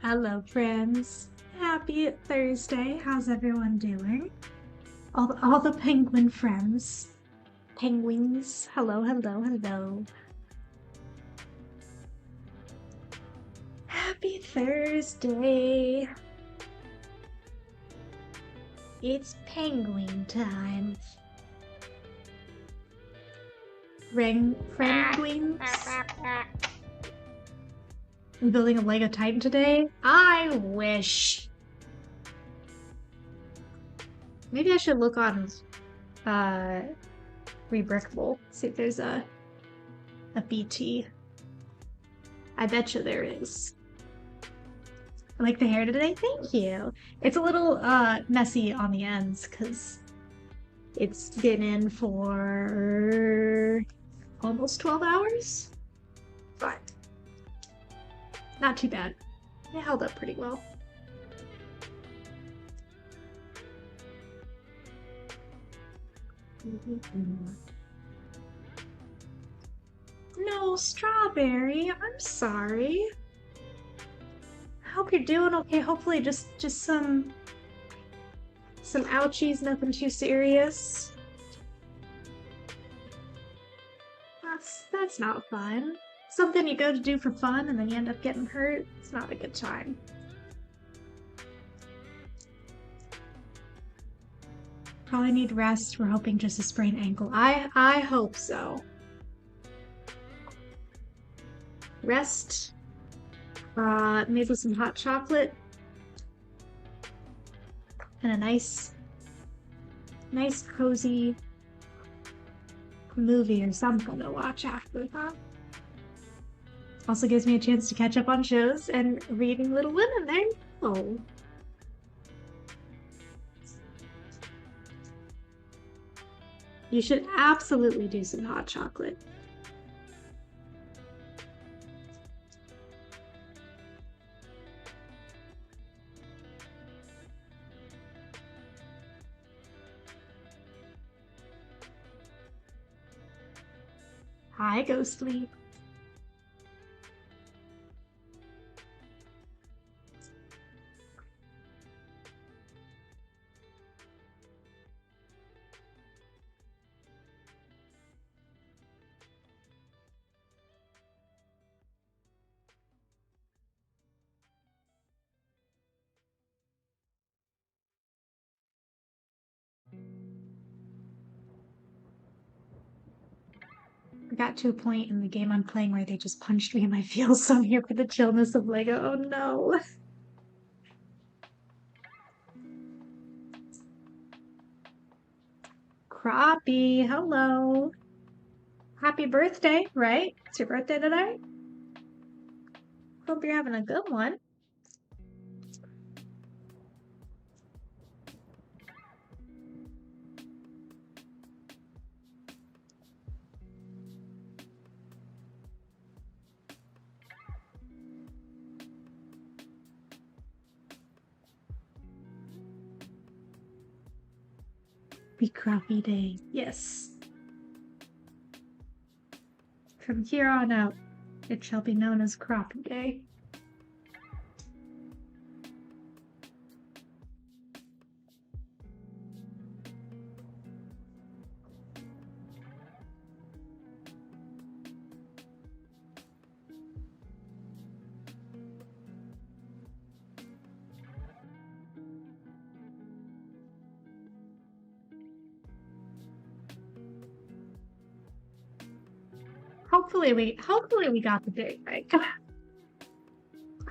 Hello, friends. Happy Thursday. How's everyone doing? All the penguin friends. Penguins. Hello, hello, hello. Happy Thursday. It's penguin time. Friendwings. I'm building a Lego Titan today. I wish. Maybe I should look on Rebrickable. See if there's a BT. I bet you there is. I like the hair today. Thank you. It's a little messy on the ends because it's been in for almost 12 hours, but not too bad. It held up pretty well. No, Strawberry. I'm sorry. I hope you're doing okay. Hopefully just some ouchies, nothing too serious. That's not fun. Something you go to do for fun and then you end up getting hurt. It's not a good time. Probably need rest. We're hoping just a sprained ankle. I hope so. Rest. Maybe some hot chocolate. And a nice cozy movie or something to watch after that. Also gives me a chance to catch up on shows and reading Little Women. There you go. You should absolutely do some hot chocolate. Hi, Ghostly. I got to a point in the game I'm playing where they just punched me in my feels, so I'm here for the chillness of Lego. Oh no. Crappie, hello. Happy birthday, right? It's your birthday today? Hope you're having a good one. Be Crappie Day. Yes. From here on out, it shall be known as Crappie Day. Hopefully we got the date right.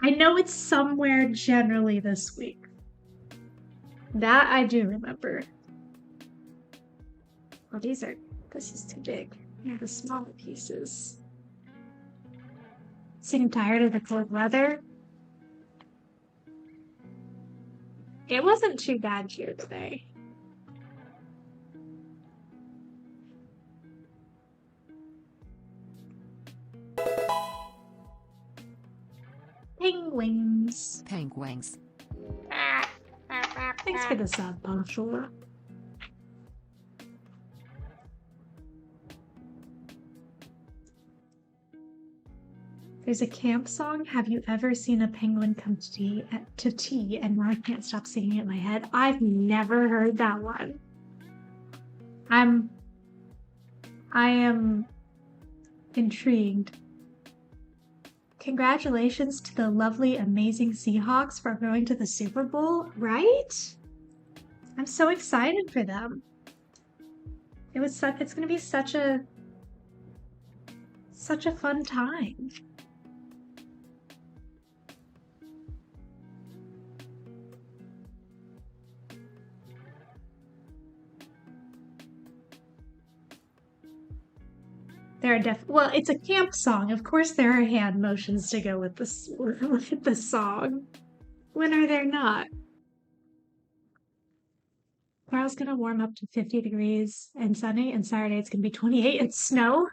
I know it's somewhere generally this week. That I do remember. Oh, this is too big. Yeah, the smaller pieces. Getting tired of the cold weather. It wasn't too bad here today. Penguins. Penguins. Thanks for the sub, Punctual. There's a camp song. Have you ever seen a penguin come to tea? And now I can't stop singing it in my head. I've never heard that one. I am intrigued. Congratulations to the lovely, amazing Seahawks for going to the Super Bowl, right? I'm so excited for them. It's gonna be such a fun time. There are well, it's a camp song. Of course there are hand motions to go with the song. When are there not? Tomorrow's gonna warm up to 50 degrees and sunny, and Saturday it's gonna be 28 and snow.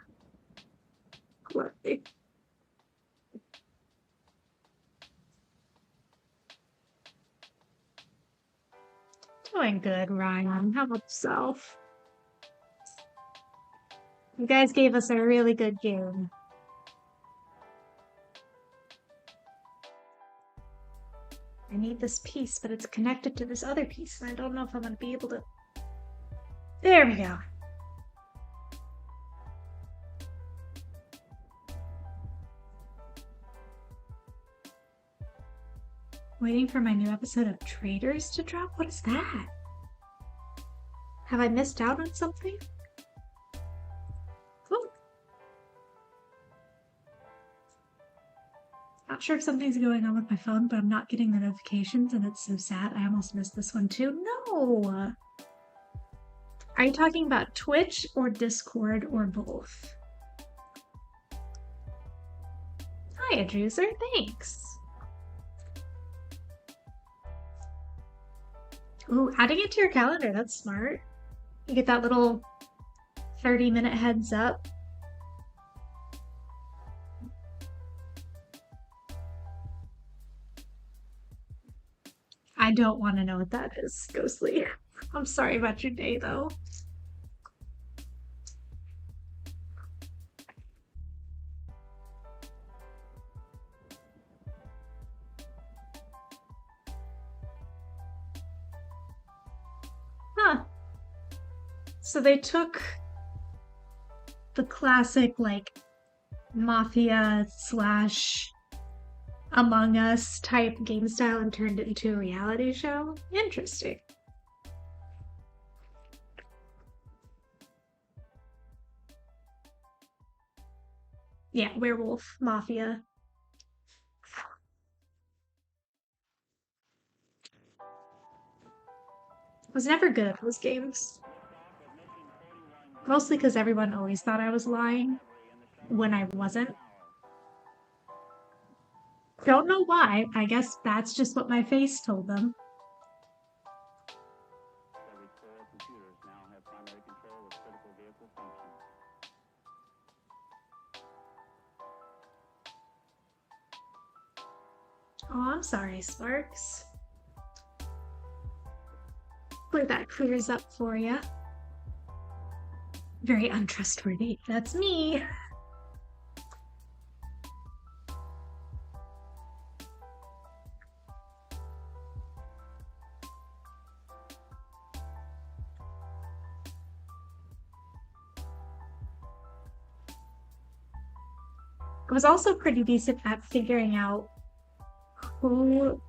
Doing good, Ryan. How about yourself? You guys gave us a really good game. I need this piece, but it's connected to this other piece, and I don't know if I'm gonna be able to. There we go. Waiting for my new episode of Traders to drop? What is that? Have I missed out on something? Ooh. Not sure if something's going on with my phone, but I'm not getting the notifications, and it's so sad. I almost missed this one too. No! Are you talking about Twitch or Discord or both? Hi, Adruser. Thanks. Ooh, adding it to your calendar. That's smart. You get that little 30-minute heads up. I don't want to know what that is, Ghostly. I'm sorry about your day, though. Huh. So they took the classic, like, Mafia / Among Us type game style and turned it into a reality show? Interesting. Yeah, Werewolf Mafia. I was never good at those games. Mostly because everyone always thought I was lying when I wasn't. Don't know why. I guess that's just what my face told them. Oh, I'm sorry, Sparks. Hopefully that clears up for you. Very untrustworthy. That's me. I was also pretty decent at figuring out who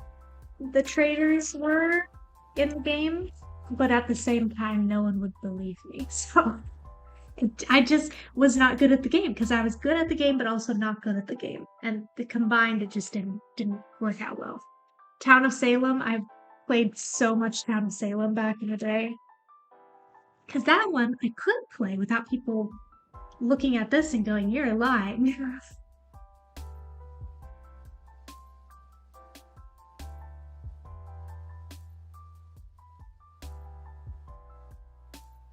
the traders were in the game, but at the same time, no one would believe me. So I just was not good at the game because I was good at the game, but also not good at the game. And the combined, it just didn't work out well. Town of Salem, I played so much Town of Salem back in the day. Because that one I could play without people looking at this and going, you're lying.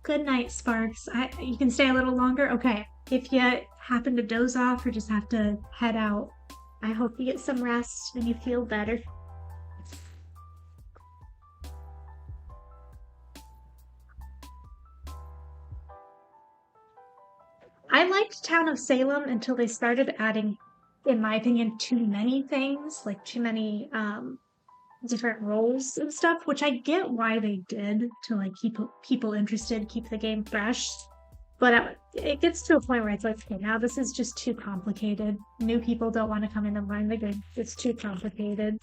Good night, Sparks. You can stay a little longer? Okay. If you happen to doze off or just have to head out, I hope you get some rest and you feel better. I liked Town of Salem until they started adding in my opinion, too many things, like too many different roles and stuff, which I get why they did to like keep people interested, keep the game fresh. But it gets to a point where it's like, okay, now this is just too complicated. New people don't want to come in and learn the game. It's too complicated.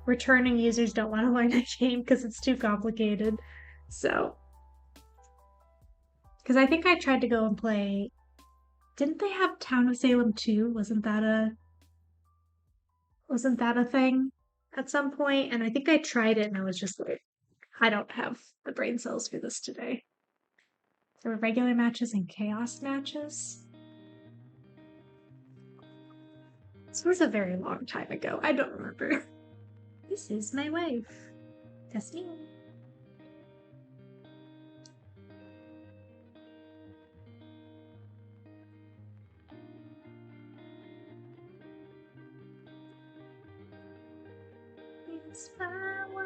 Returning users don't want to learn the game because it's too complicated. So, because I think I tried to go and play. Didn't they have Town of Salem 2? Wasn't that a thing at some point? And I think I tried it and I was just like, I don't have the brain cells for this today. There were regular matches and chaos matches. This was a very long time ago. I don't remember. This is my wife. That's me. It's my wife.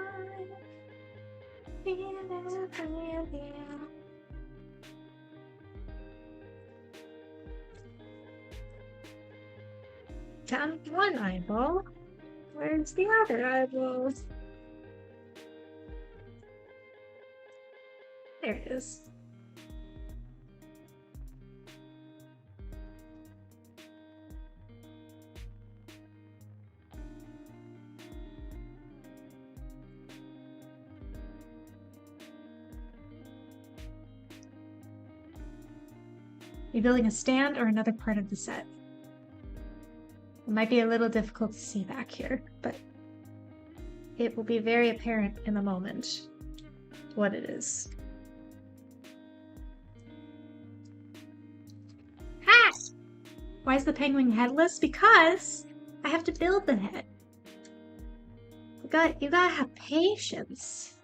Found one eyeball. Where's the other eyeball? There it is. You're building a stand or another part of the set. It might be a little difficult to see back here, but it will be very apparent in a moment what it is. Ha! Why is the penguin headless? Because I have to build the head. You gotta have patience.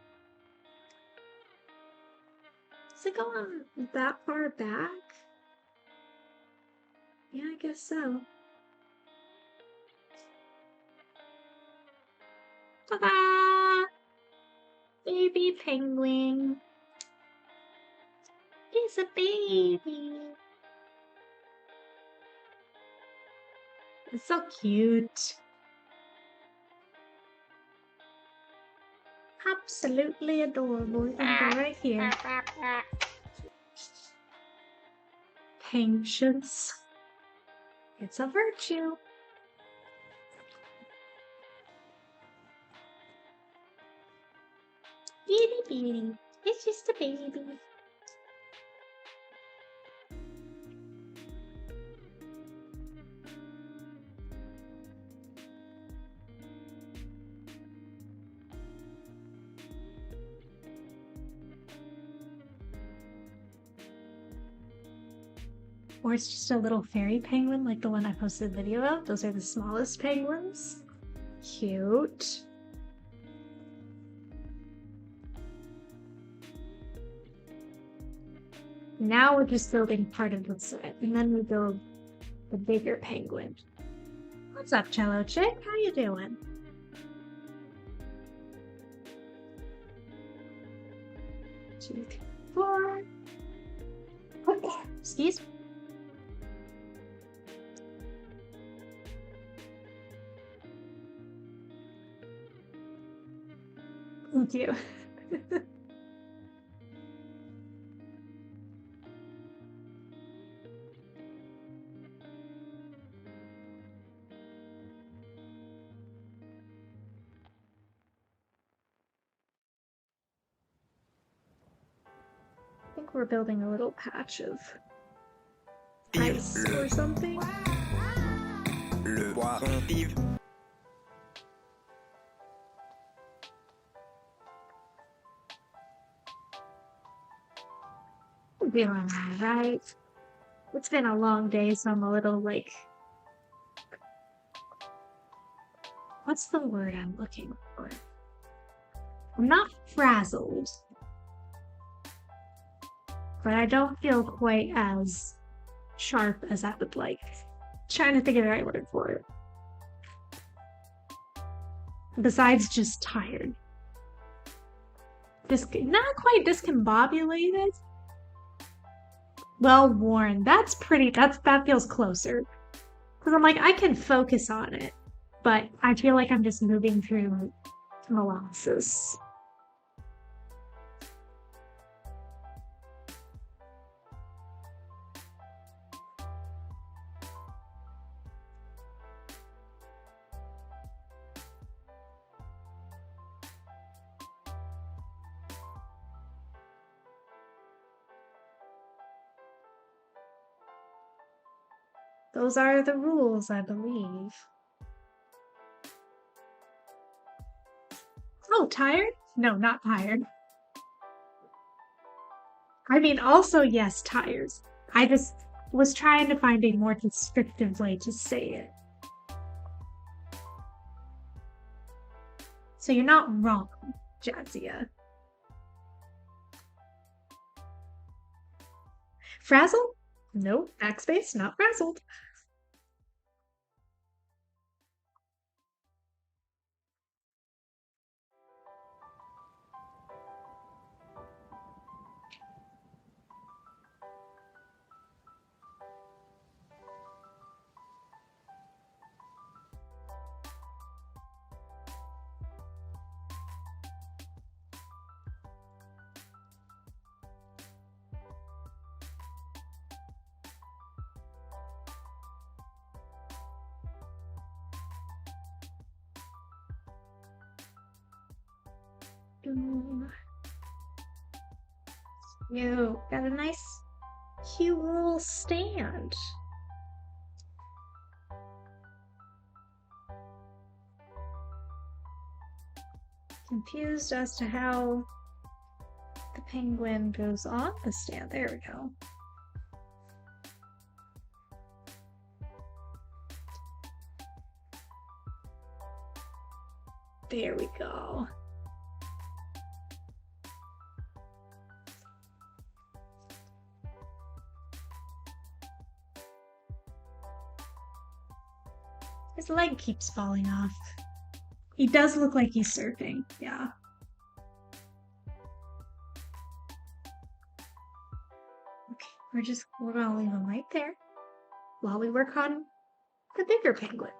Is it going that far back? Yeah, I guess so. Ta-da! Baby penguin. He's a baby. It's so cute. Absolutely adorable. You can go right here. Patience. It's a virtue. Itty bitty. It's just a baby. Or it's just a little fairy penguin like the one I posted a video of. Those are the smallest penguins. Cute. Now we're just building part of the set, and then we build the bigger penguin. What's up, Cello Chick? How you doing? Two, 4. Excuse me. Thank you. I think we're building a little patch of ice or something. Le bois vive. We're doing alright. It's been a long day, so I'm a little like... What's the word I'm looking for? I'm not frazzled, but I don't feel quite as sharp as I would like. Trying to think of the right word for it. Besides just tired. Not quite discombobulated. Well worn. That feels closer. Because I'm like, I can focus on it, but I feel like I'm just moving through molasses. Those are the rules, I believe. Oh, tired? No, not tired. I mean, also, yes, tired. I just was trying to find a more descriptive way to say it. So you're not wrong, Jadzia. Frazzle? No, backspace, not frazzled. You got a nice, cute little stand. Confused as to how the penguin goes on the stand. There we go. There we go. His leg keeps falling off. He does look like he's surfing, yeah. Okay, we're gonna leave him right there while we work on the bigger penguin.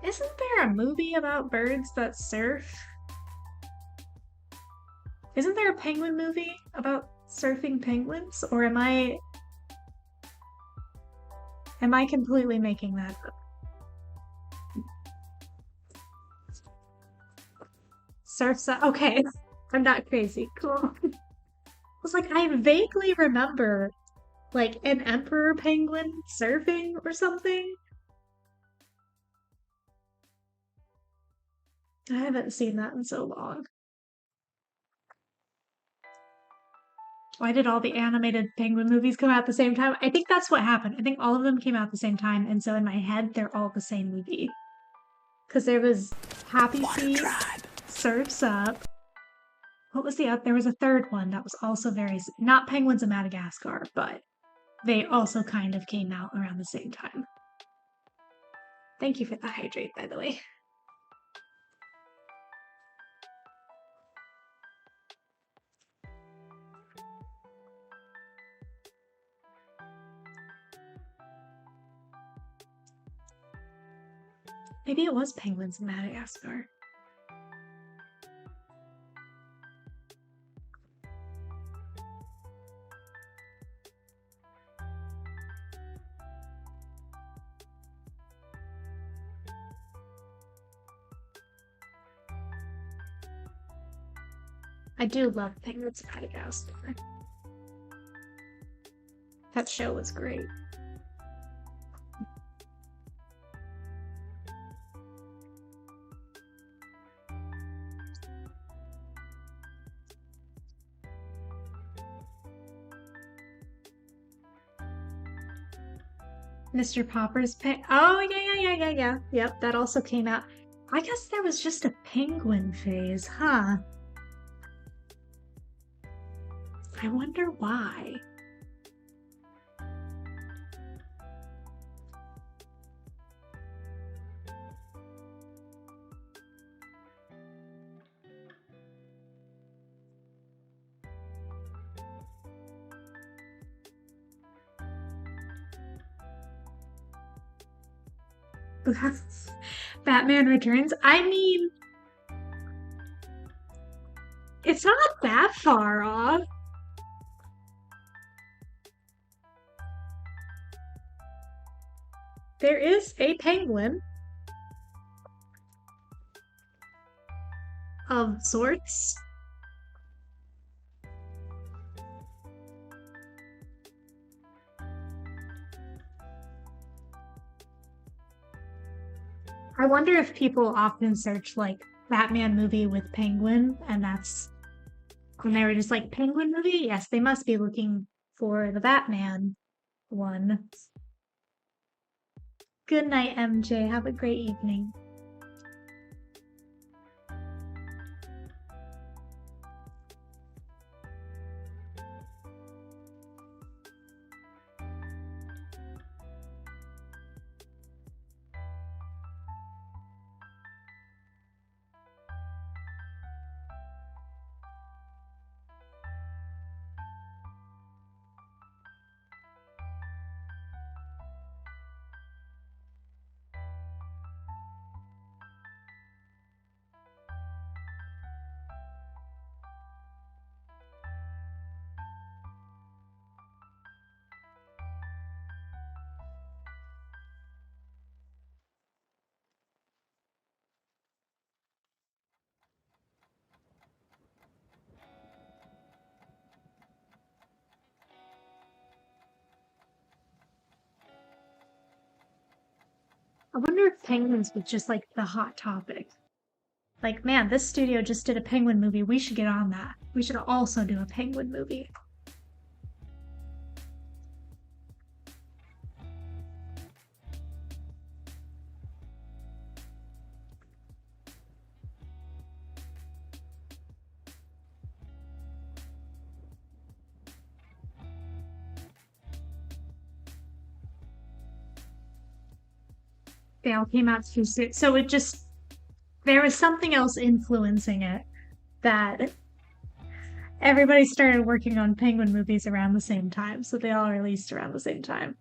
Isn't there a movie about birds that surf? Isn't there a penguin movie about surfing penguins? Or am I completely making that up? Surfs up. Okay. I'm not crazy. Cool. I was like, I vaguely remember like an emperor penguin surfing or something. I haven't seen that in so long. Why did all the animated penguin movies come out at the same time? I think that's what happened. I think all of them came out at the same time, and so in my head, they're all the same movie. Because there was Happy Feet, Surf's Up. What was the other? There was a third one that was also very, not Penguins of Madagascar, but they also kind of came out around the same time. Thank you for the hydrate, by the way. Maybe it was Penguins of Madagascar. I do love Penguins of Madagascar. That show was great. Mr. Popper's pen. Oh, yeah. Yep, that also came out. I guess there was just a penguin phase, huh? I wonder why. Batman Returns. I mean, it's not that far off. There is a penguin of sorts. I wonder if people often search like Batman movie with penguin, and that's when they were just like penguin movie. Yes, they must be looking for the Batman one. Good night, MJ. Have a great evening. I wonder if penguins was just like the hot topic. Like, man, this studio just did a penguin movie. We should get on that. We should also do a penguin movie. They all came out too soon. So it just, there was something else influencing it that everybody started working on penguin movies around the same time. So they all released around the same time.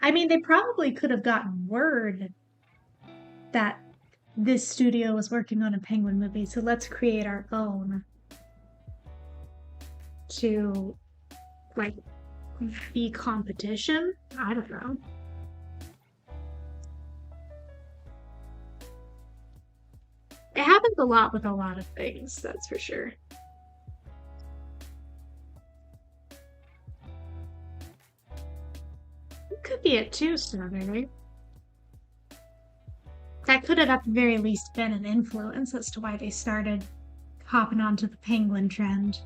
I mean, they probably could have gotten word that this studio was working on a penguin movie, so let's create our own to like be competition. I don't know. It happens a lot with a lot of things, that's for sure. It could be it too, Strawberry. That could have at the very least been an influence as to why they started hopping onto the penguin trend.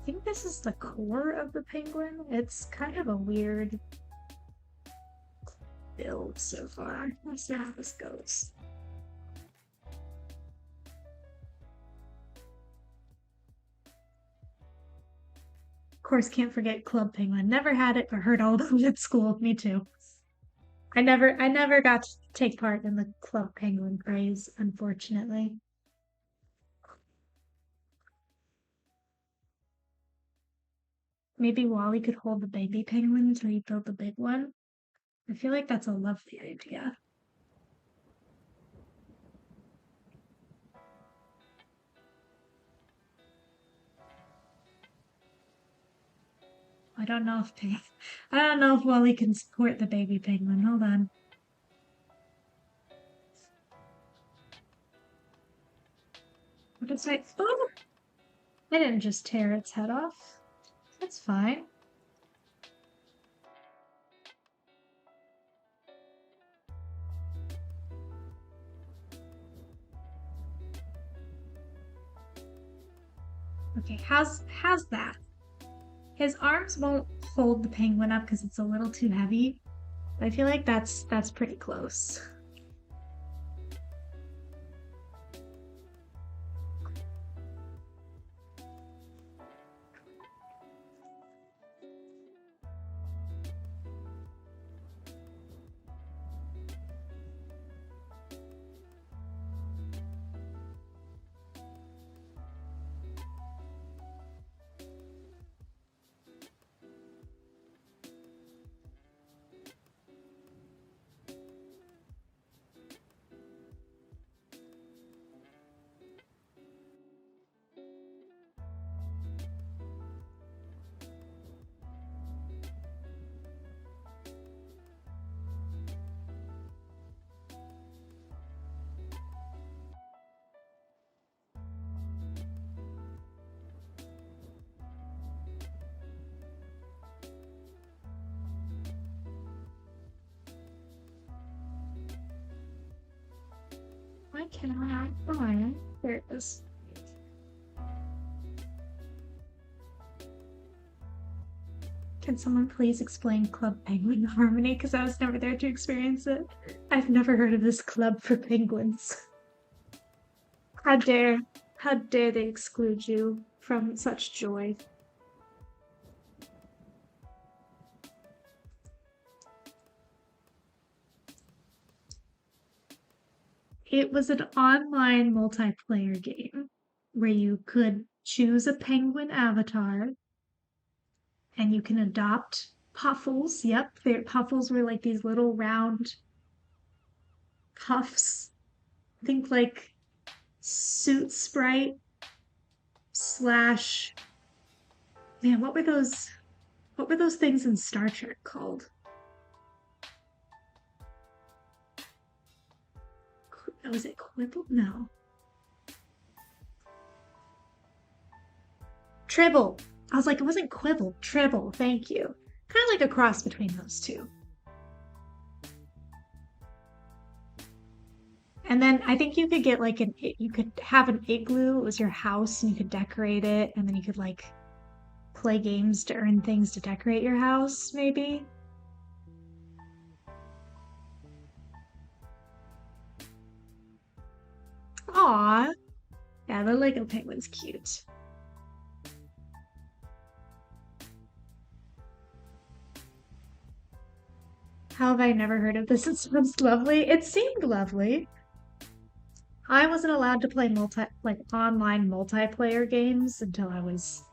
I think this is the core of the penguin. It's kind of a weird build so far. Let's see how this goes. Of course, can't forget Club Penguin. Never had it, but heard all about it at school. Me too. I never got to take part in the Club Penguin craze, unfortunately. Maybe Wally could hold the baby penguin until you build the big one. I feel like that's a lovely idea. I don't know if I don't know if Wally can support the baby penguin. Hold on. What is I? Oh, I didn't just tear its head off. That's fine. Okay, how's that? His arms won't hold the penguin up because it's a little too heavy. But I feel like that's pretty close. cannot find. There it is. Can someone please explain Club Penguin Harmony? Because I was never there to experience it. I've never heard of this club for penguins. How dare they exclude you from such joy? It was an online multiplayer game where you could choose a penguin avatar and you can adopt puffles. Yep, puffles were like these little round puffs. Think like suit sprite slash man, what were those things in Star Trek called? Was it Quibble? No. Tribble. I was like, it wasn't Quibble. Tribble. Thank you. Kind of like a cross between those two. And then I think you could get like you could have an igloo. It was your house and you could decorate it. And then you could like play games to earn things to decorate your house, maybe. Aw. Yeah, the Lego penguin's cute. How have I never heard of this? It sounds lovely. It seemed lovely. I wasn't allowed to play online multiplayer games until I was,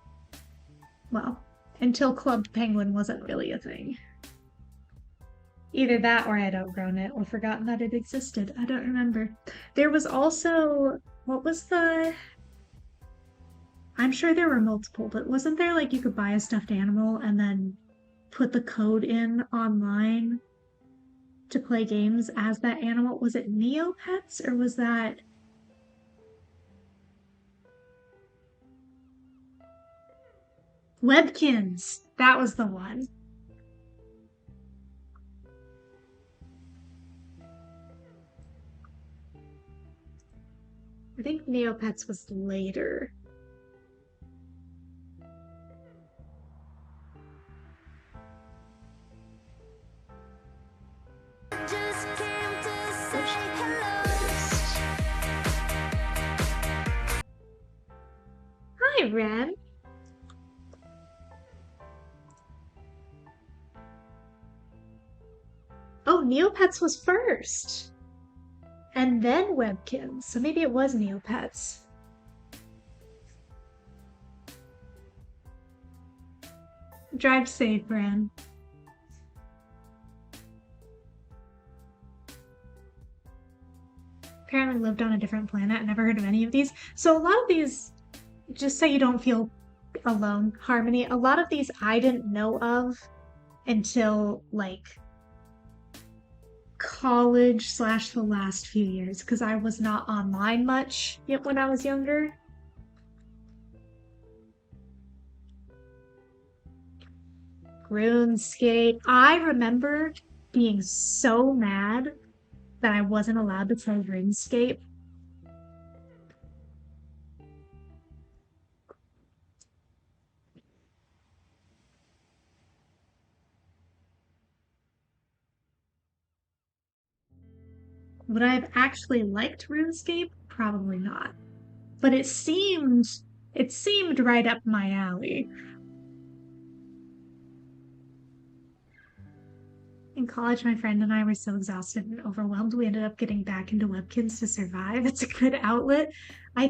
well, until Club Penguin wasn't really a thing. Either that or I had outgrown it or forgotten that it existed. I don't remember. There was also, what was the, I'm sure there were multiple, but wasn't there like you could buy a stuffed animal and then put the code in online to play games as that animal? Was it Neopets or was that Webkins? That was the one. I think Neopets was later. Hi, Ren. Oh, Neopets was first. And then Webkins. So maybe it was Neopets. Drive safe, Ren. Apparently lived on a different planet. I never heard of any of these. So a lot of these, just so you don't feel alone, Harmony, a lot of these I didn't know of until like college / the last few years because I was not online much yet when I was younger. RuneScape. I remember being so mad that I wasn't allowed to play RuneScape. Would I have actually liked RuneScape? Probably not. But it seemed right up my alley. In college, my friend and I were so exhausted and overwhelmed, we ended up getting back into Webkins to survive. It's a good outlet. I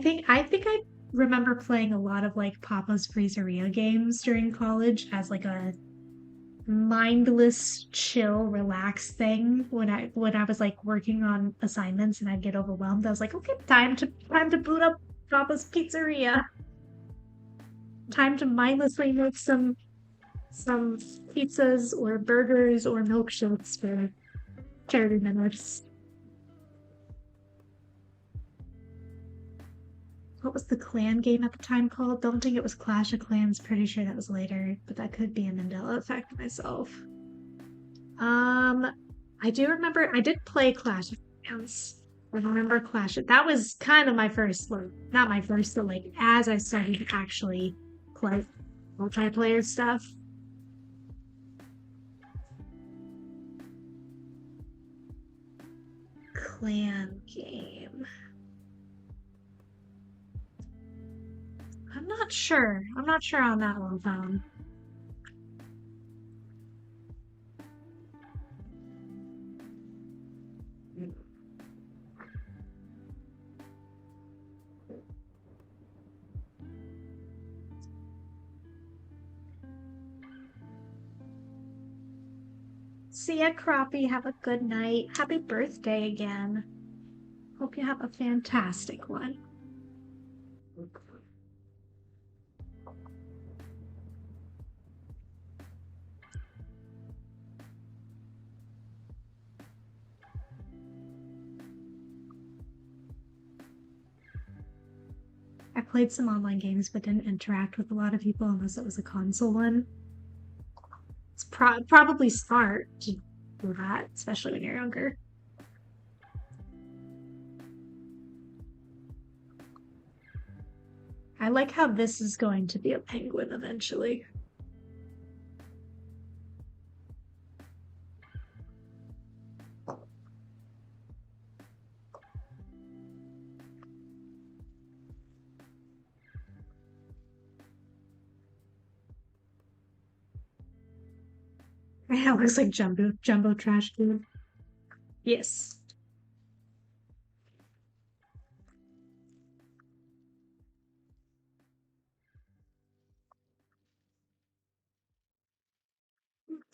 remember playing a lot of like Papa's Freezeria games during college as like a mindless, chill, relaxed thing when I was like working on assignments and I'd get overwhelmed. I was like, okay, time to boot up Papa's Pizzeria. Time to mindlessly make some pizzas or burgers or milkshakes for 30 minutes. What was the clan game at the time called? Don't think it was Clash of Clans. Pretty sure that was later, but that could be a Mandela effect myself. I do remember I did play Clash of Clans I remember Clash. That was kind of my first, like, not my first, but like as I started to actually play multiplayer stuff. Clan game. I'm not sure. I'm not sure on that one, phone. See ya, Crappie. Have a good night. Happy birthday again. Hope you have a fantastic one. I played some online games but didn't interact with a lot of people unless it was a console one. It's probably smart to do that, especially when you're younger. I like how this is going to be a penguin eventually. It looks like jumbo trash can. Yes.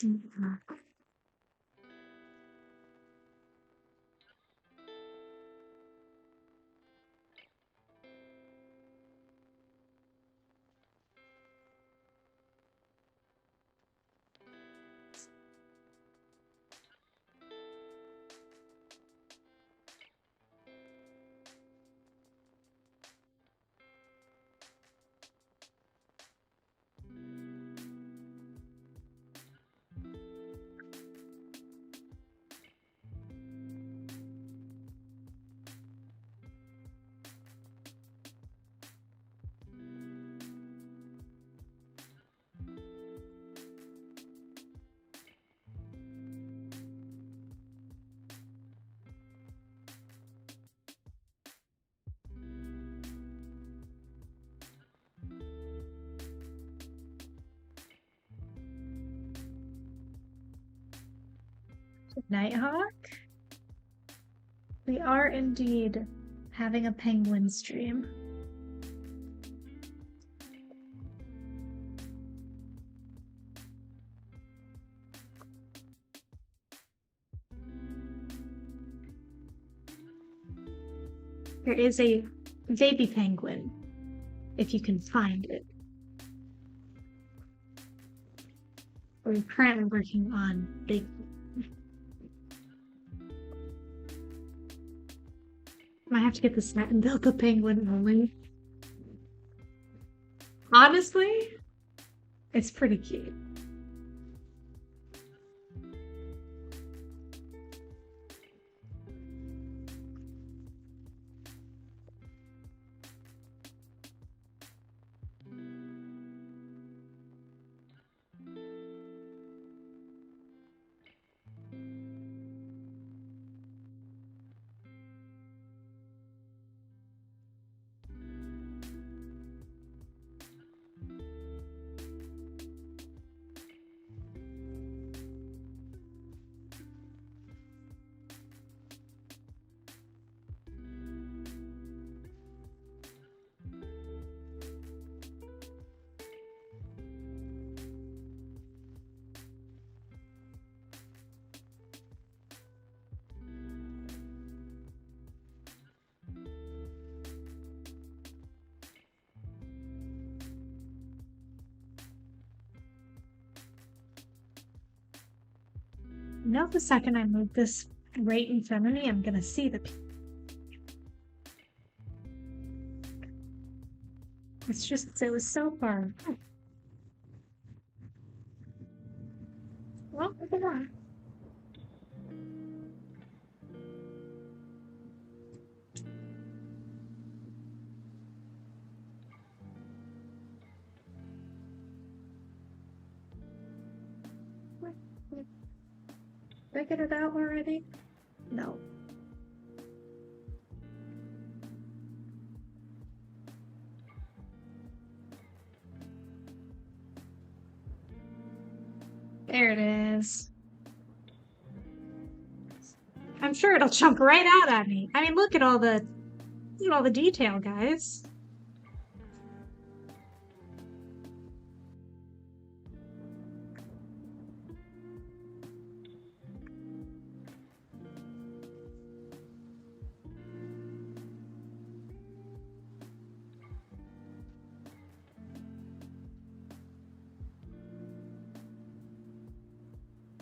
Mm-hmm. Nighthawk? We are indeed having a penguin stream. There is a baby penguin, if you can find it. We're currently working on big. Might have to get the set and build the penguin only. Honestly, it's pretty cute. Now the second I move this right in front of me, I'm gonna see the people. It's just, it was so far. Well, come on. Did I get it out already? No. There it is. I'm sure it'll jump right out at me. I mean, look at all the detail, guys.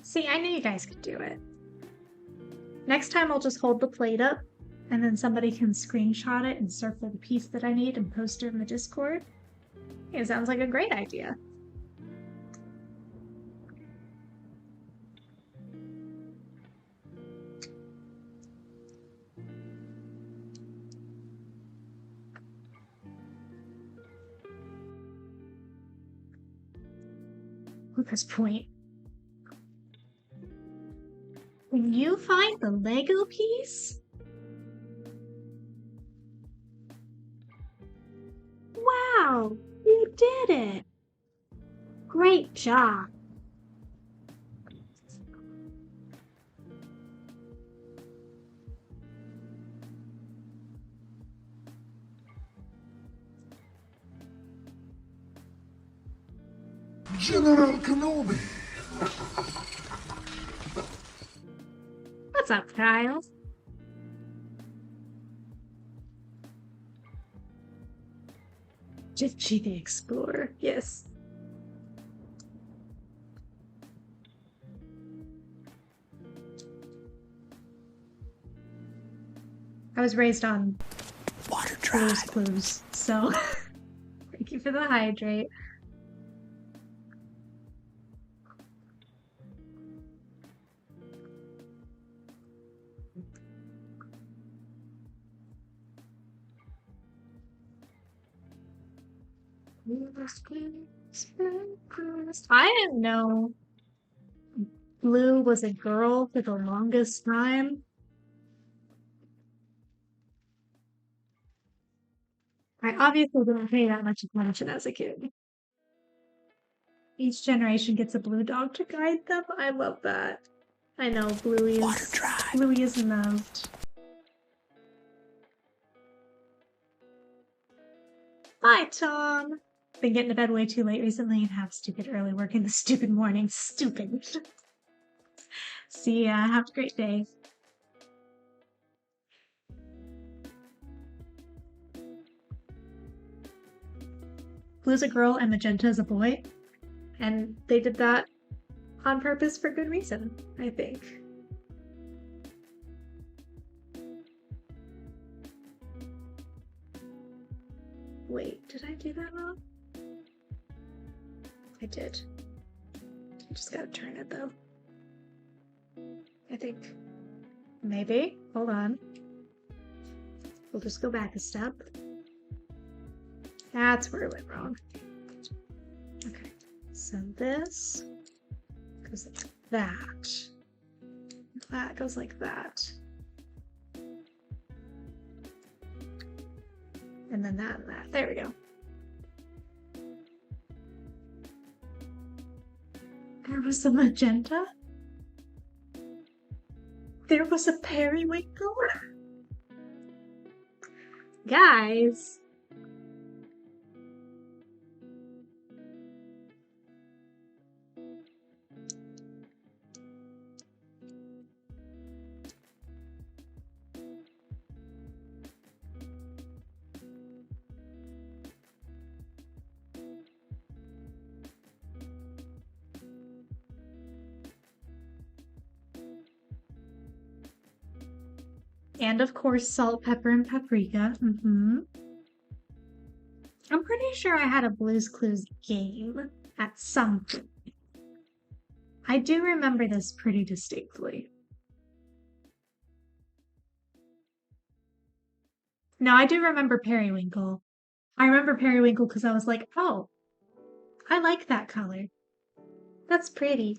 See, I knew you guys could do it. Next time I'll just hold the plate up and then somebody can screenshot it and circle the piece that I need and post it in the Discord. It sounds like a great idea. Lucas Point. When you find the Lego piece? Wow, you did it! Great job. General Kenobi. What's up, Kyle? Gingy the Explorer, yes. I was raised on Water Blue's Tribe. Clues, so thank you for the hydrate. I didn't know Blue was a girl for the longest time. I obviously didn't pay that much attention as a kid. Each generation gets a blue dog to guide them. I love that. I know Bluey Water is Tribe. Bluey is loved. Hi, Tom. Been getting to bed way too late recently and have stupid early work in the stupid morning. Stupid. See ya. Have a great day. Blue's a girl and Magenta is a boy. And they did that on purpose for good reason, I think. Wait, did I do that wrong? I did. I just gotta turn it though. I think. Maybe. Hold on. We'll just go back a step. That's where it went wrong. Okay. So this goes like that. That goes like that. And then that and that. There we go. There was a magenta. There was a periwinkle. Guys. And of course, salt, pepper, and paprika. I'm pretty sure I had a Blue's Clues game at some point. I do remember this pretty distinctly. No, I do remember Periwinkle. I remember Periwinkle because I was like, oh, I like that color. That's pretty.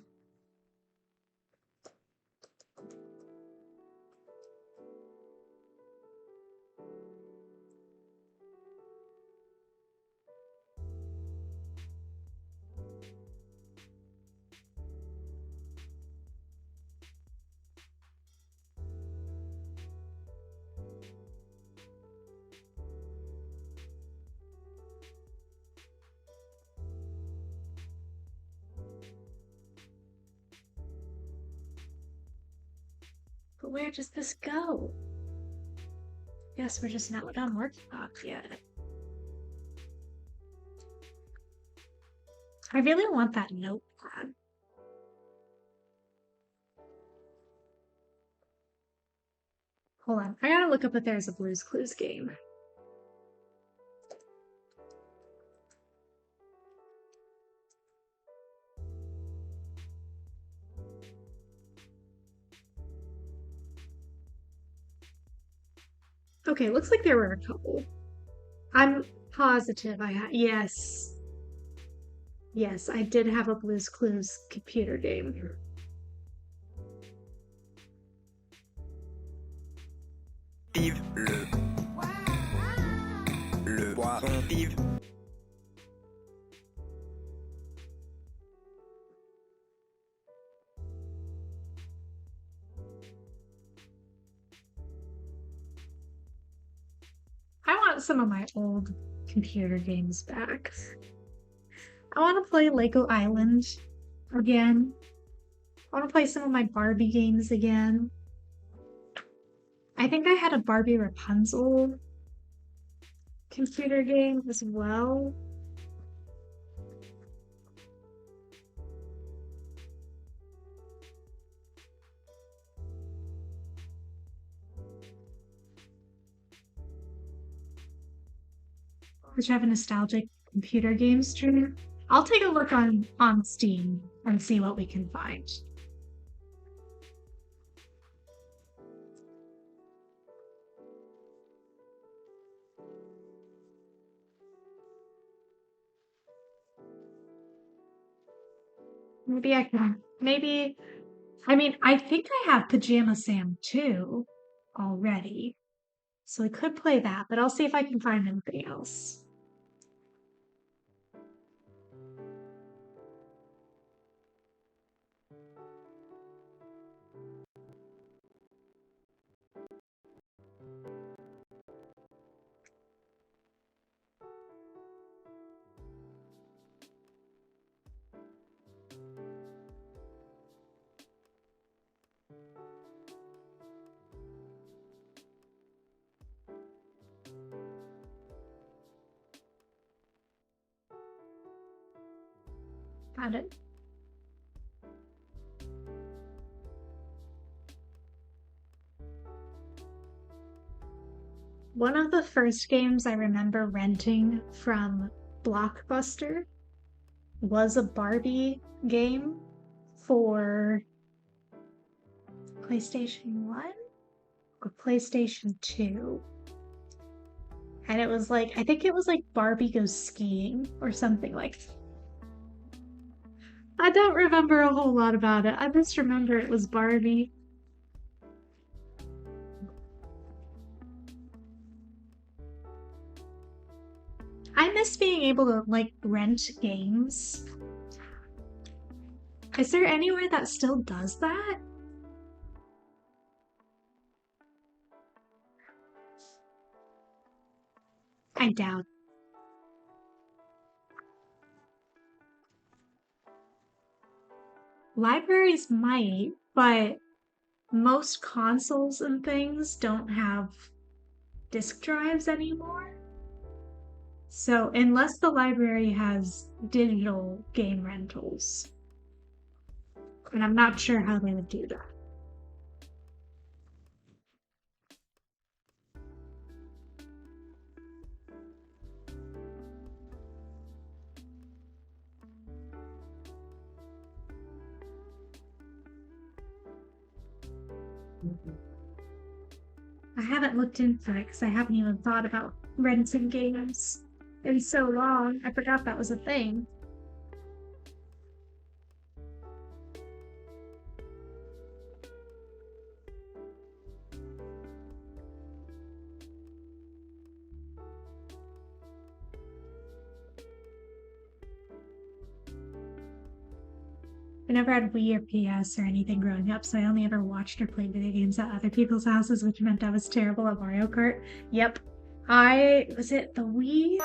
But where does this go? Guess we're just not done working on it yet. I really want that notepad. Hold on, I gotta look up if there's a Blue's Clues game. Okay, looks like there were a couple. I'm positive I had. Yes. Yes, I did have a Blue's Clues computer game. Vive le poisson vive. I want some of my old computer games back. I want to play Lego Island again. I want to play some of my Barbie games again. I think I had a Barbie Rapunzel computer game as well. Which have a nostalgic computer game stream. I'll take a look on Steam and see what we can find. Maybe I can, I mean, I think I have Pajama Sam 2 already. So I could play that, but I'll see if I can find anything else. Got it. One of the first games I remember renting from Blockbuster was a Barbie game for PlayStation 1 or PlayStation 2. And it was like, I think it was like Barbie Goes Skiing or something like that. I don't remember a whole lot about it. I just remember it was Barbie. I miss being able to like rent games. Is there anywhere that still does that? I doubt. Libraries might, but most consoles and things don't have disk drives anymore. So unless the library has digital game rentals, and I'm not sure how they would do that. I haven't looked into it because I haven't even thought about renting games in so long. I forgot that was a thing. I never had Wii or PS or anything growing up, so I only ever watched or played video games at other people's houses, which meant I was terrible at Mario Kart. Yep. Was it the Wii? Or...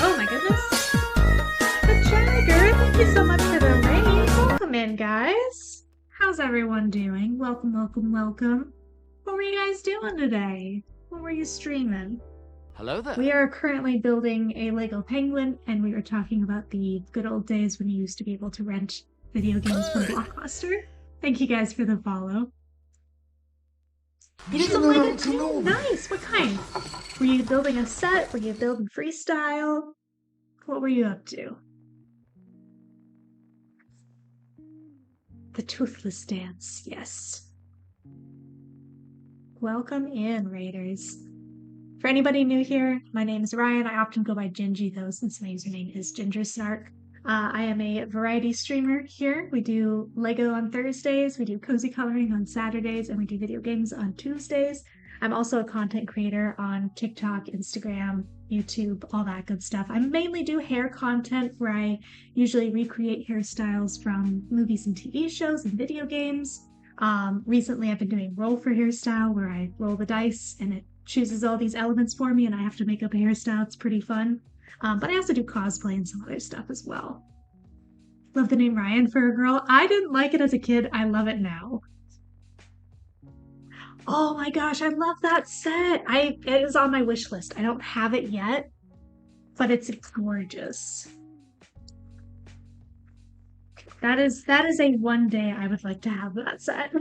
Oh my goodness. The Jagger, thank you so much for the raid. Welcome in, guys. How's everyone doing? Welcome, welcome, welcome. What were you guys doing today? What were you streaming? Hello there. We are currently building a Lego penguin, and we were talking about the good old days when you used to be able to rent video games from Blockbuster. Thank you guys for the follow. You did some Lego too? Nice! What kind? Were you building a set? Were you building freestyle? What were you up to? The Toothless Dance, yes. Welcome in, Raiders. For anybody new here, my name is Ryan. I often go by Gingy, though, since my username is Ginger Snark. I am a variety streamer here. We do Lego on Thursdays, we do cozy coloring on Saturdays, and we do video games on Tuesdays. I'm also a content creator on TikTok, Instagram, YouTube, all that good stuff. I mainly do hair content where I usually recreate hairstyles from movies and TV shows and video games. Recently, I've been doing roll for hairstyle where I roll the dice and it chooses all these elements for me and I have to make up a hairstyle. It's pretty fun. But I also do cosplay and some other stuff as well. Love the name Ryan for a girl. I didn't like it as a kid. I love it now. Oh my gosh, I love that set. It is on my wish list. I don't have it yet, but it's gorgeous. That is a one day I would like to have that set.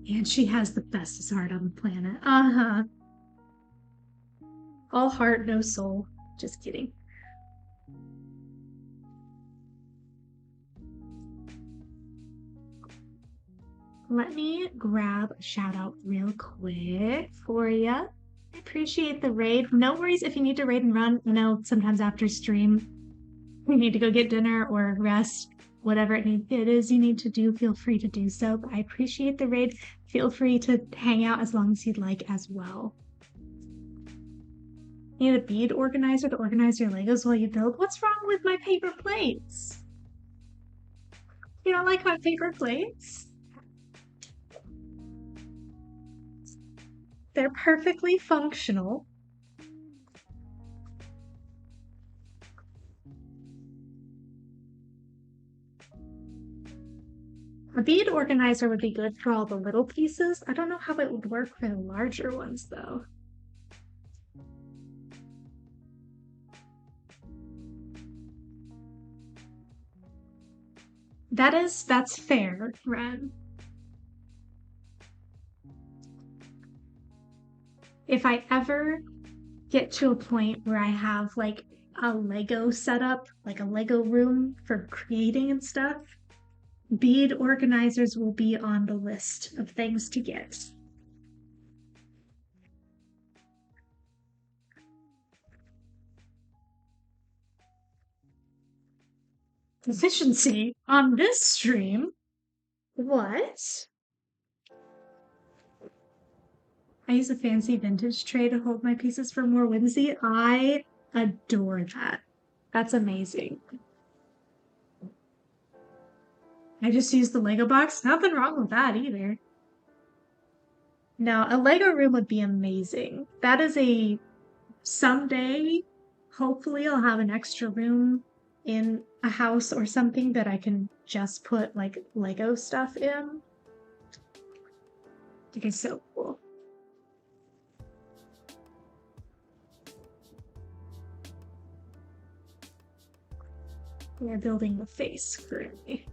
And she has the bestest heart on the planet. Uh-huh. All heart, no soul. Just kidding. Let me grab a shout out real quick for you. I appreciate the raid. No worries if you need to raid and run. You know, sometimes after stream, you need to go get dinner or rest. Whatever it is you need to do, feel free to do so. But I appreciate the raid. Feel free to hang out as long as you'd like as well. You need a bead organizer to organize your Legos while you build? What's wrong with my paper plates? You don't like my paper plates? They're perfectly functional. A bead organizer would be good for all the little pieces. I don't know how it would work for the larger ones, though. That's fair, Ren. If I ever get to a point where I have like a Lego setup, like a Lego room for creating and stuff, bead organizers will be on the list of things to get. Efficiency on this stream? What? I use a fancy vintage tray to hold my pieces for more whimsy. I adore that. That's amazing. I just used the Lego box. Nothing wrong with that either. No, a Lego room would be amazing. That is someday, hopefully I'll have an extra room in a house or something that I can just put like Lego stuff in. It is so cool. We're building the face currently.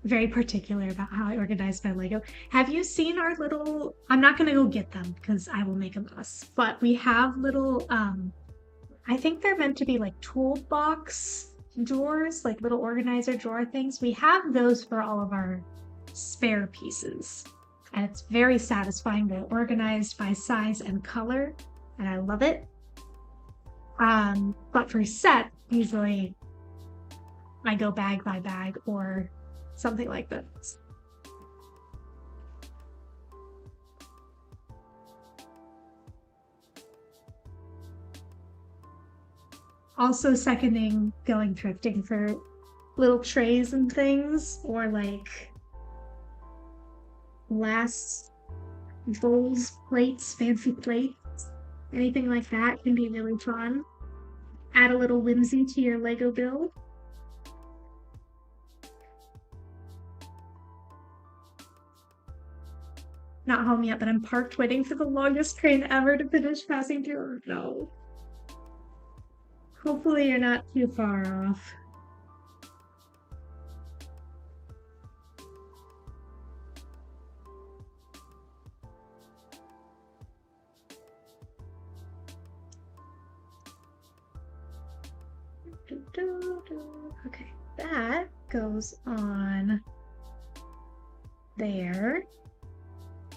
Very particular about how I organize my Lego. Have you seen our little, I'm not gonna go get them because I will make a mess, but we have little, I think they're meant to be like toolbox drawers, like little organizer drawer things. We have those for all of our spare pieces. And it's very satisfying. They're organized by size and color, and I love it. But for set, usually I go bag by bag or something like this. Also seconding going thrifting for little trays and things, or like bowls, plates, fancy plates, anything like that can be really fun. Add a little whimsy to your Lego build. Not home yet, but I'm parked waiting for the longest train ever to finish passing through. No. Hopefully you're not too far off. Okay, that goes on there.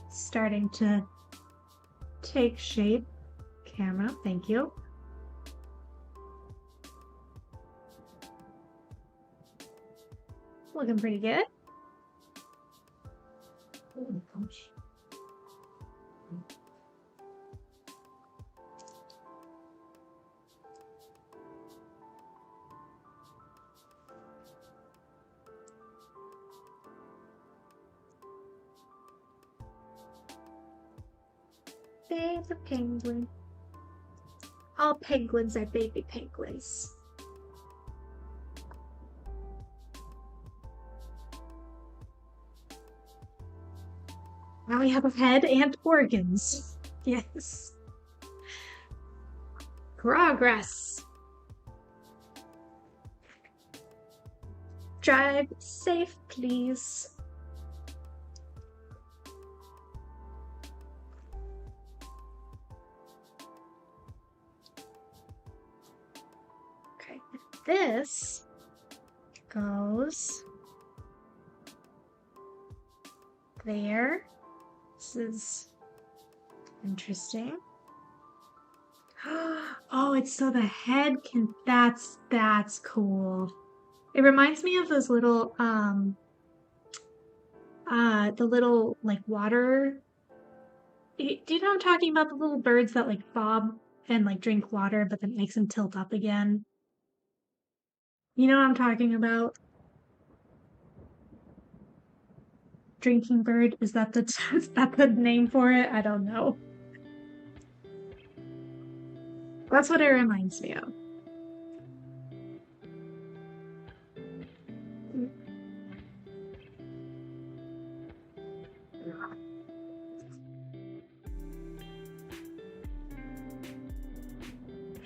Starting to take shape. Camera, thank you. Looking pretty good. Oh, gosh. Baby penguin. All penguins are baby penguins. Now we have a head and organs. Yes. Progress. Drive safe, please. Okay, this goes there. This is interesting. Oh, it's so the head can, that's cool. It reminds me of those little the little like water. Do you know what I'm talking about? The little birds that like bob and like drink water, but then makes them tilt up again. You know what I'm talking about? Drinking bird, is that the name for it? I don't know. That's what it reminds me of.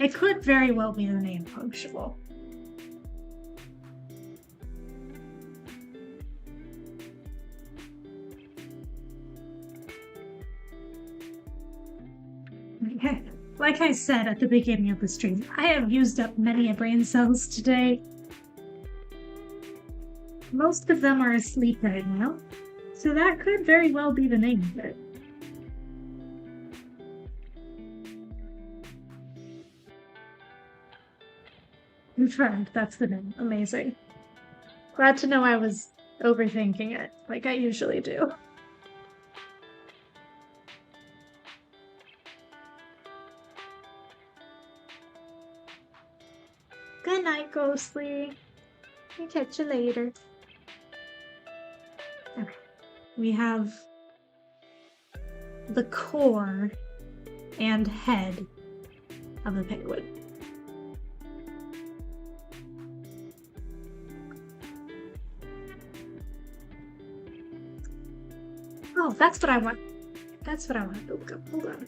It could very well be the name Punctual. Like I said at the beginning of the stream, I have used up many brain cells today. Most of them are asleep right now, so that could very well be the name of it. Confirmed, that's the name. Amazing. Glad to know I was overthinking it, like I usually do. Good night, Ghostly. I'll catch you later. Okay. We have the core and head of the penguin. Oh, that's what I want. That's what I want to look up. Hold on.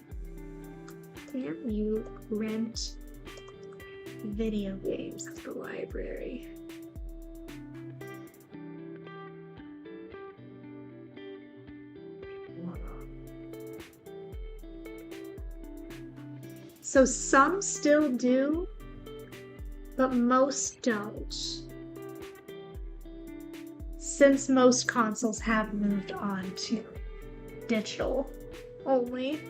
Can you rent video games at the library? So some still do, but most don't. Since most consoles have moved on to digital only.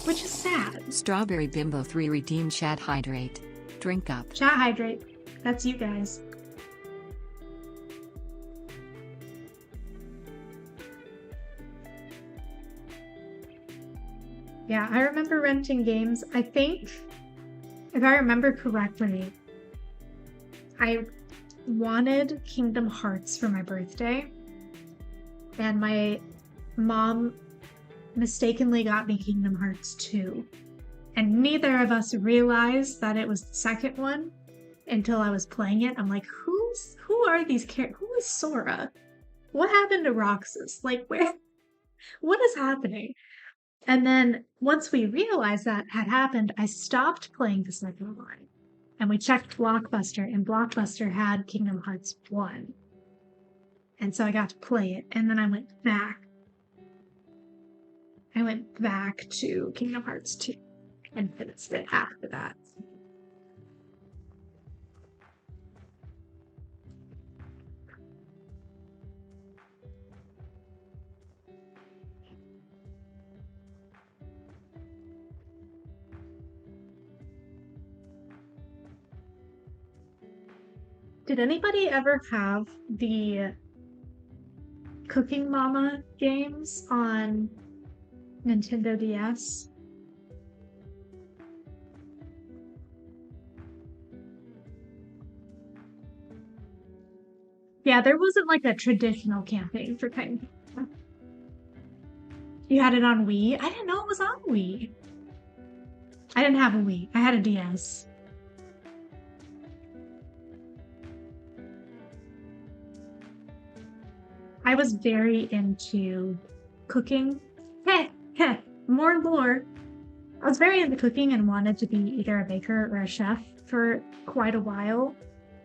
Which is sad. Strawberry Bimbo 3 redeemed Chat Hydrate. Drink up. Chat Hydrate. That's you guys. Yeah, I remember renting games. I think, if I remember correctly, I wanted Kingdom Hearts for my birthday. and my mom mistakenly got me Kingdom Hearts 2. And neither of us realized that it was the second one until I was playing it. I'm like, who are these characters? Who is Sora? What happened to Roxas? Like, what is happening? And then once we realized that had happened, I stopped playing the second one. And we checked Blockbuster, and Blockbuster had Kingdom Hearts 1. And so I got to play it, and then I went back. To Kingdom Hearts 2 and finished it after that. Did anybody ever have the Cooking Mama games on Nintendo DS? Yeah, there wasn't like a traditional campaign for Cooking Mama. You had it on Wii? I didn't know it was on Wii. I didn't have a Wii. I had a DS. I was very into cooking. More and more. I was very into cooking and wanted to be either a baker or a chef for quite a while.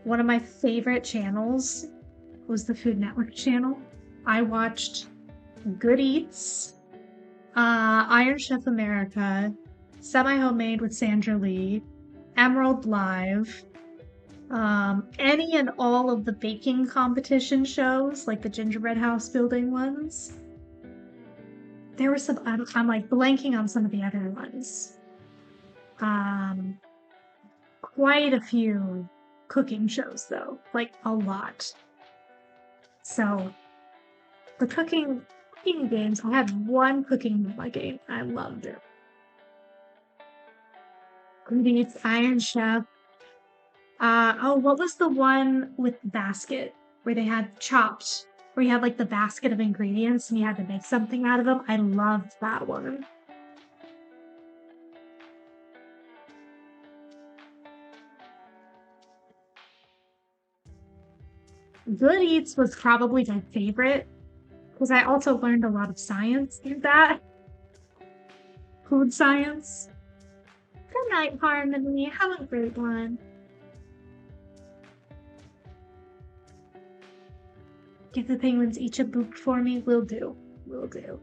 One of my favorite channels was the Food Network channel. I watched Good Eats, Iron Chef America, Semi Homemade with Sandra Lee, Emerald Live, any and all of the baking competition shows, like the gingerbread house building ones. There were some, I'm like blanking on some of the other ones. Quite a few cooking shows though, like a lot. So the cooking games, I had one cooking mama game. I loved it. Good Eats, Iron Chef. What was the one with the basket where they had chopped, where you had like the basket of ingredients and you had to make something out of them? I loved that one. Good Eats was probably my favorite because I also learned a lot of science through that. Food science. Good night, Harmony. Have a great one. Give the penguins each a boot for me. Will do. Will do.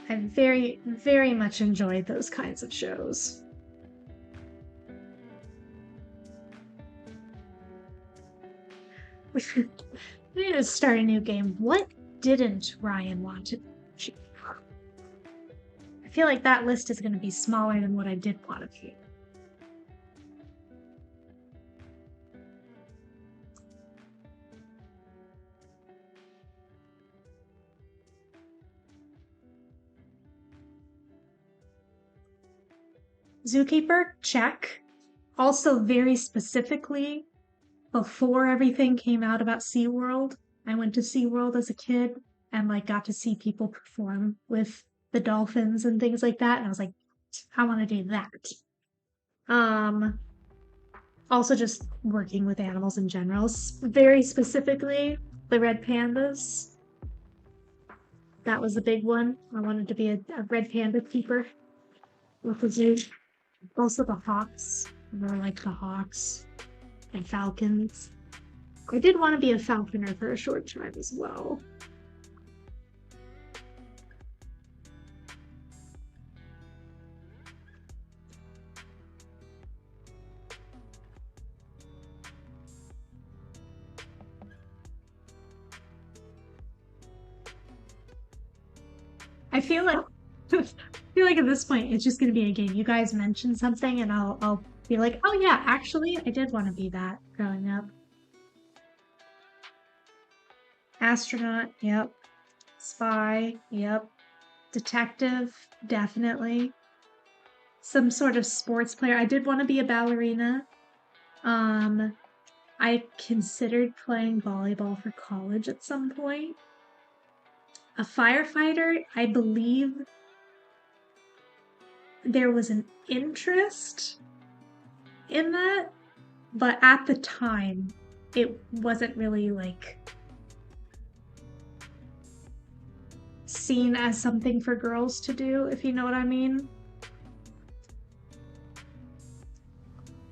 I very, very much enjoyed those kinds of shows. We need to start a new game. What didn't Ryan want to do? I feel like that list is going to be smaller than what I did want to be. Zookeeper, check. Also, very specifically, before everything came out about SeaWorld, I went to SeaWorld as a kid and like got to see people perform with the dolphins and things like that. And I was like, I want to do that. Also just working with animals in general, very specifically the red pandas. That was a big one. I wanted to be a red panda keeper with the zoo. Also the hawks. I really like the hawks and falcons. I did want to be a falconer for a short time as well. I feel like at this point it's just gonna be a game. You guys mention something and I'll be like, oh yeah, actually I did want to be that growing up. Astronaut, yep. Spy, yep. Detective, definitely. Some sort of sports player. I did want to be a ballerina. I considered playing volleyball for college at some point. A firefighter, I believe there was an interest in that, but at the time, it wasn't really like seen as something for girls to do, if you know what I mean.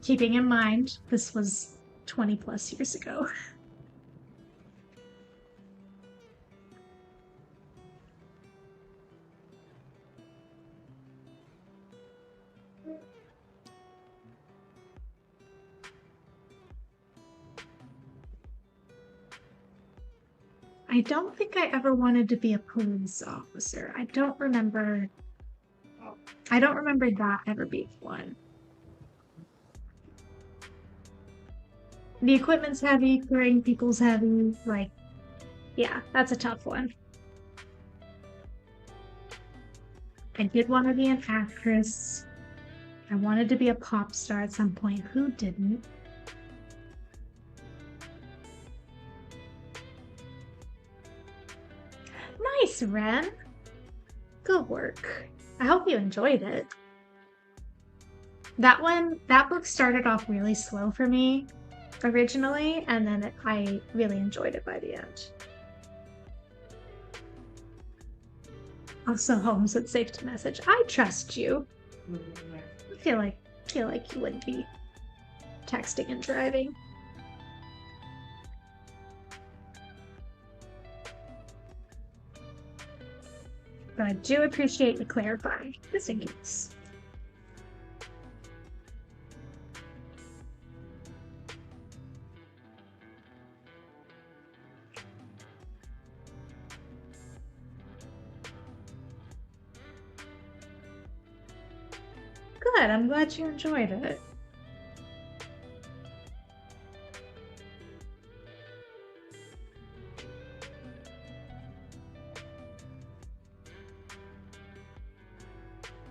Keeping in mind, this was 20 plus years ago. I don't think I ever wanted to be a police officer. I don't remember that ever being one. The equipment's heavy, carrying people's heavy, like, yeah, that's a tough one. I did want to be an actress. I wanted to be a pop star at some point. Who didn't? Nice, Ren. Good work. I hope you enjoyed it. That book started off really slow for me originally, and then I really enjoyed it by the end. Also, Holmes would safe to message, I trust you. I feel like you wouldn't be texting and driving. But I do appreciate you clarifying, just in case. Good, I'm glad you enjoyed it.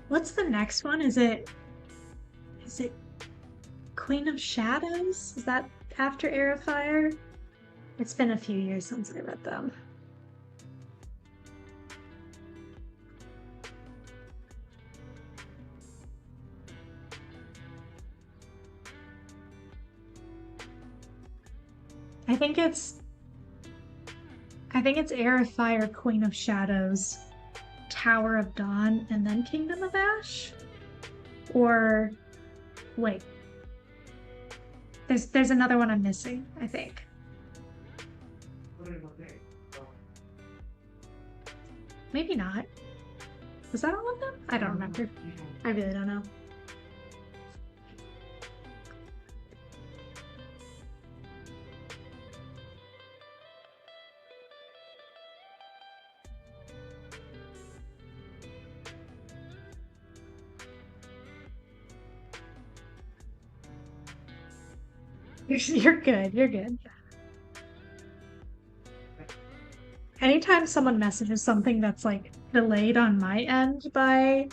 What's the next one? Is it Queen of Shadows? Is that after Heir of Fire? It's been a few years since I read them. I think it's Heir of Fire, Queen of Shadows, Tower of Dawn, and then Kingdom of Ash? Or wait. There's another one I'm missing, I think. Maybe not. Was that all of them? I don't remember. I really don't know. You're good. You're good. Anytime someone messages something that's like delayed on my end by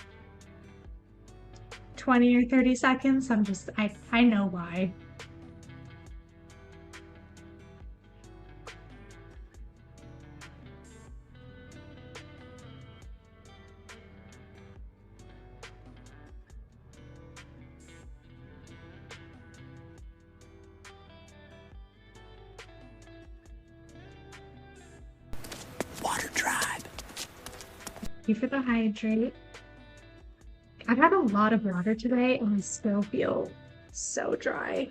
20 or 30 seconds, I know why. Water tribe. Thank you for the hydrate. I've had a lot of water today and I still feel so dry.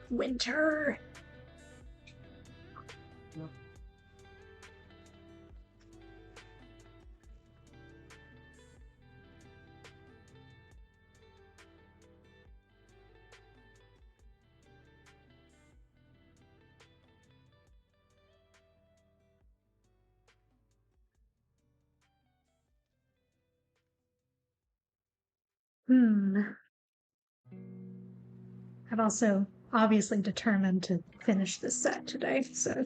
Winter. I've also obviously determined to finish this set today, so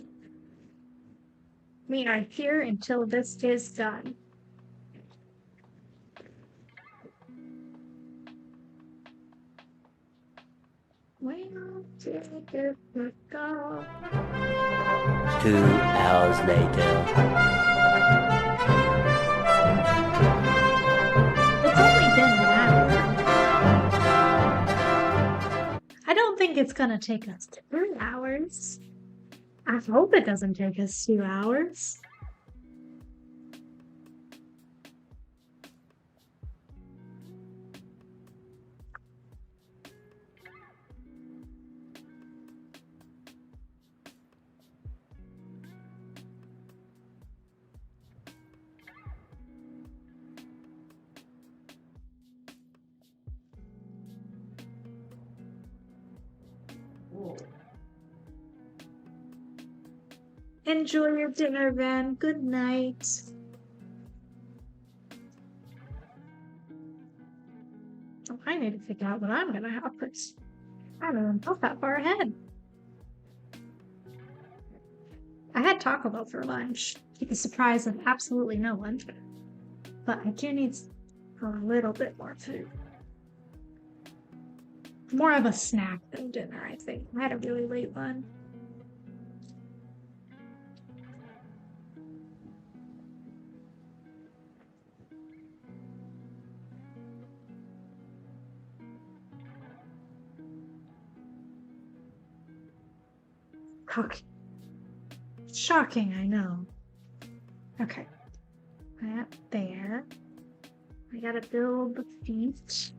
we are here until this is done. Where did it go? 2 hours later. It's only been an hour. I don't think it's gonna take us 2 hours. I hope it doesn't take us 2 hours. Enjoy your dinner, Van. Good night. Oh, I need to figure out what I'm gonna have first. I don't even thought that far ahead. I had Taco Bell for lunch, to the surprise of absolutely no one. But I do need a little bit more food. More of a snack than dinner, I think. I had a really late one. Shocking, I know. Okay. That there. I gotta build the feet.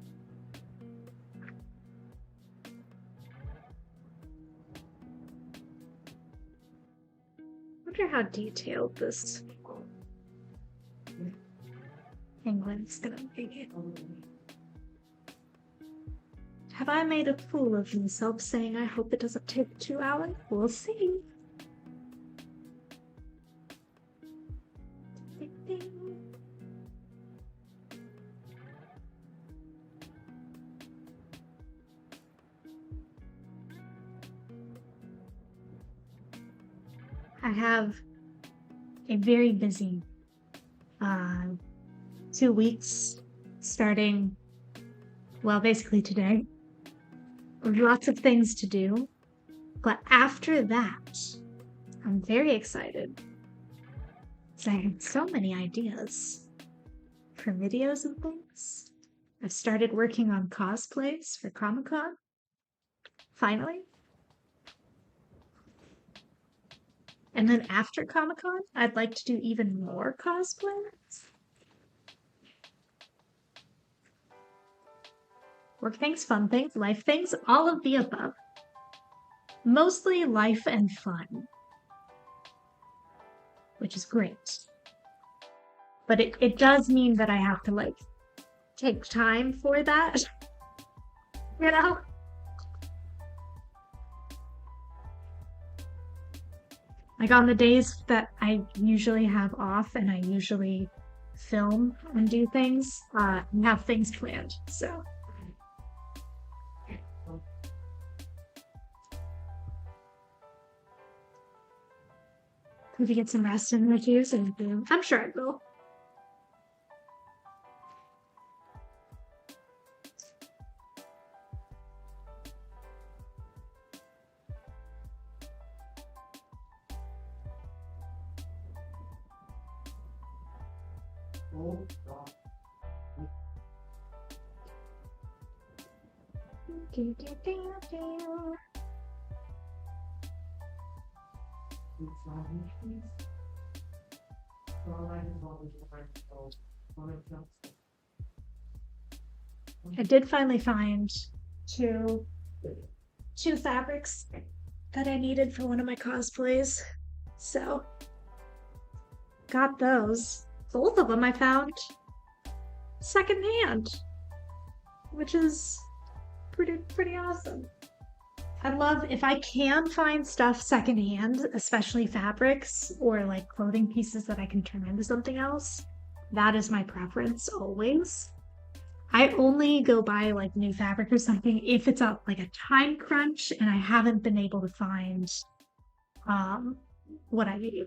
Wonder how detailed this penguin's gonna be. Have I made a fool of myself saying I hope it doesn't take 2 hours? We'll see. I have a very busy 2 weeks starting, well, basically today. Lots of things to do. But after that, I'm very excited. Because I have so many ideas for videos and things. I've started working on cosplays for Comic-Con. Finally. And then after Comic-Con, I'd like to do even more cosplays. Work things, fun things, life things, all of the above. Mostly life and fun. Which is great. But it does mean that I have to, like, take time for that. You know? Like on the days that I usually have off and I usually film and do things, I have things planned, so. Maybe get some rest in the juice and I'm sure I will. I did finally find two fabrics that I needed for one of my cosplays. So got those. Both of them I found secondhand, which is pretty awesome. I love if I can find stuff secondhand, especially fabrics or like clothing pieces that I can turn into something else. That is my preference always. I only go buy like new fabric or something if it's like a time crunch and I haven't been able to find what I need.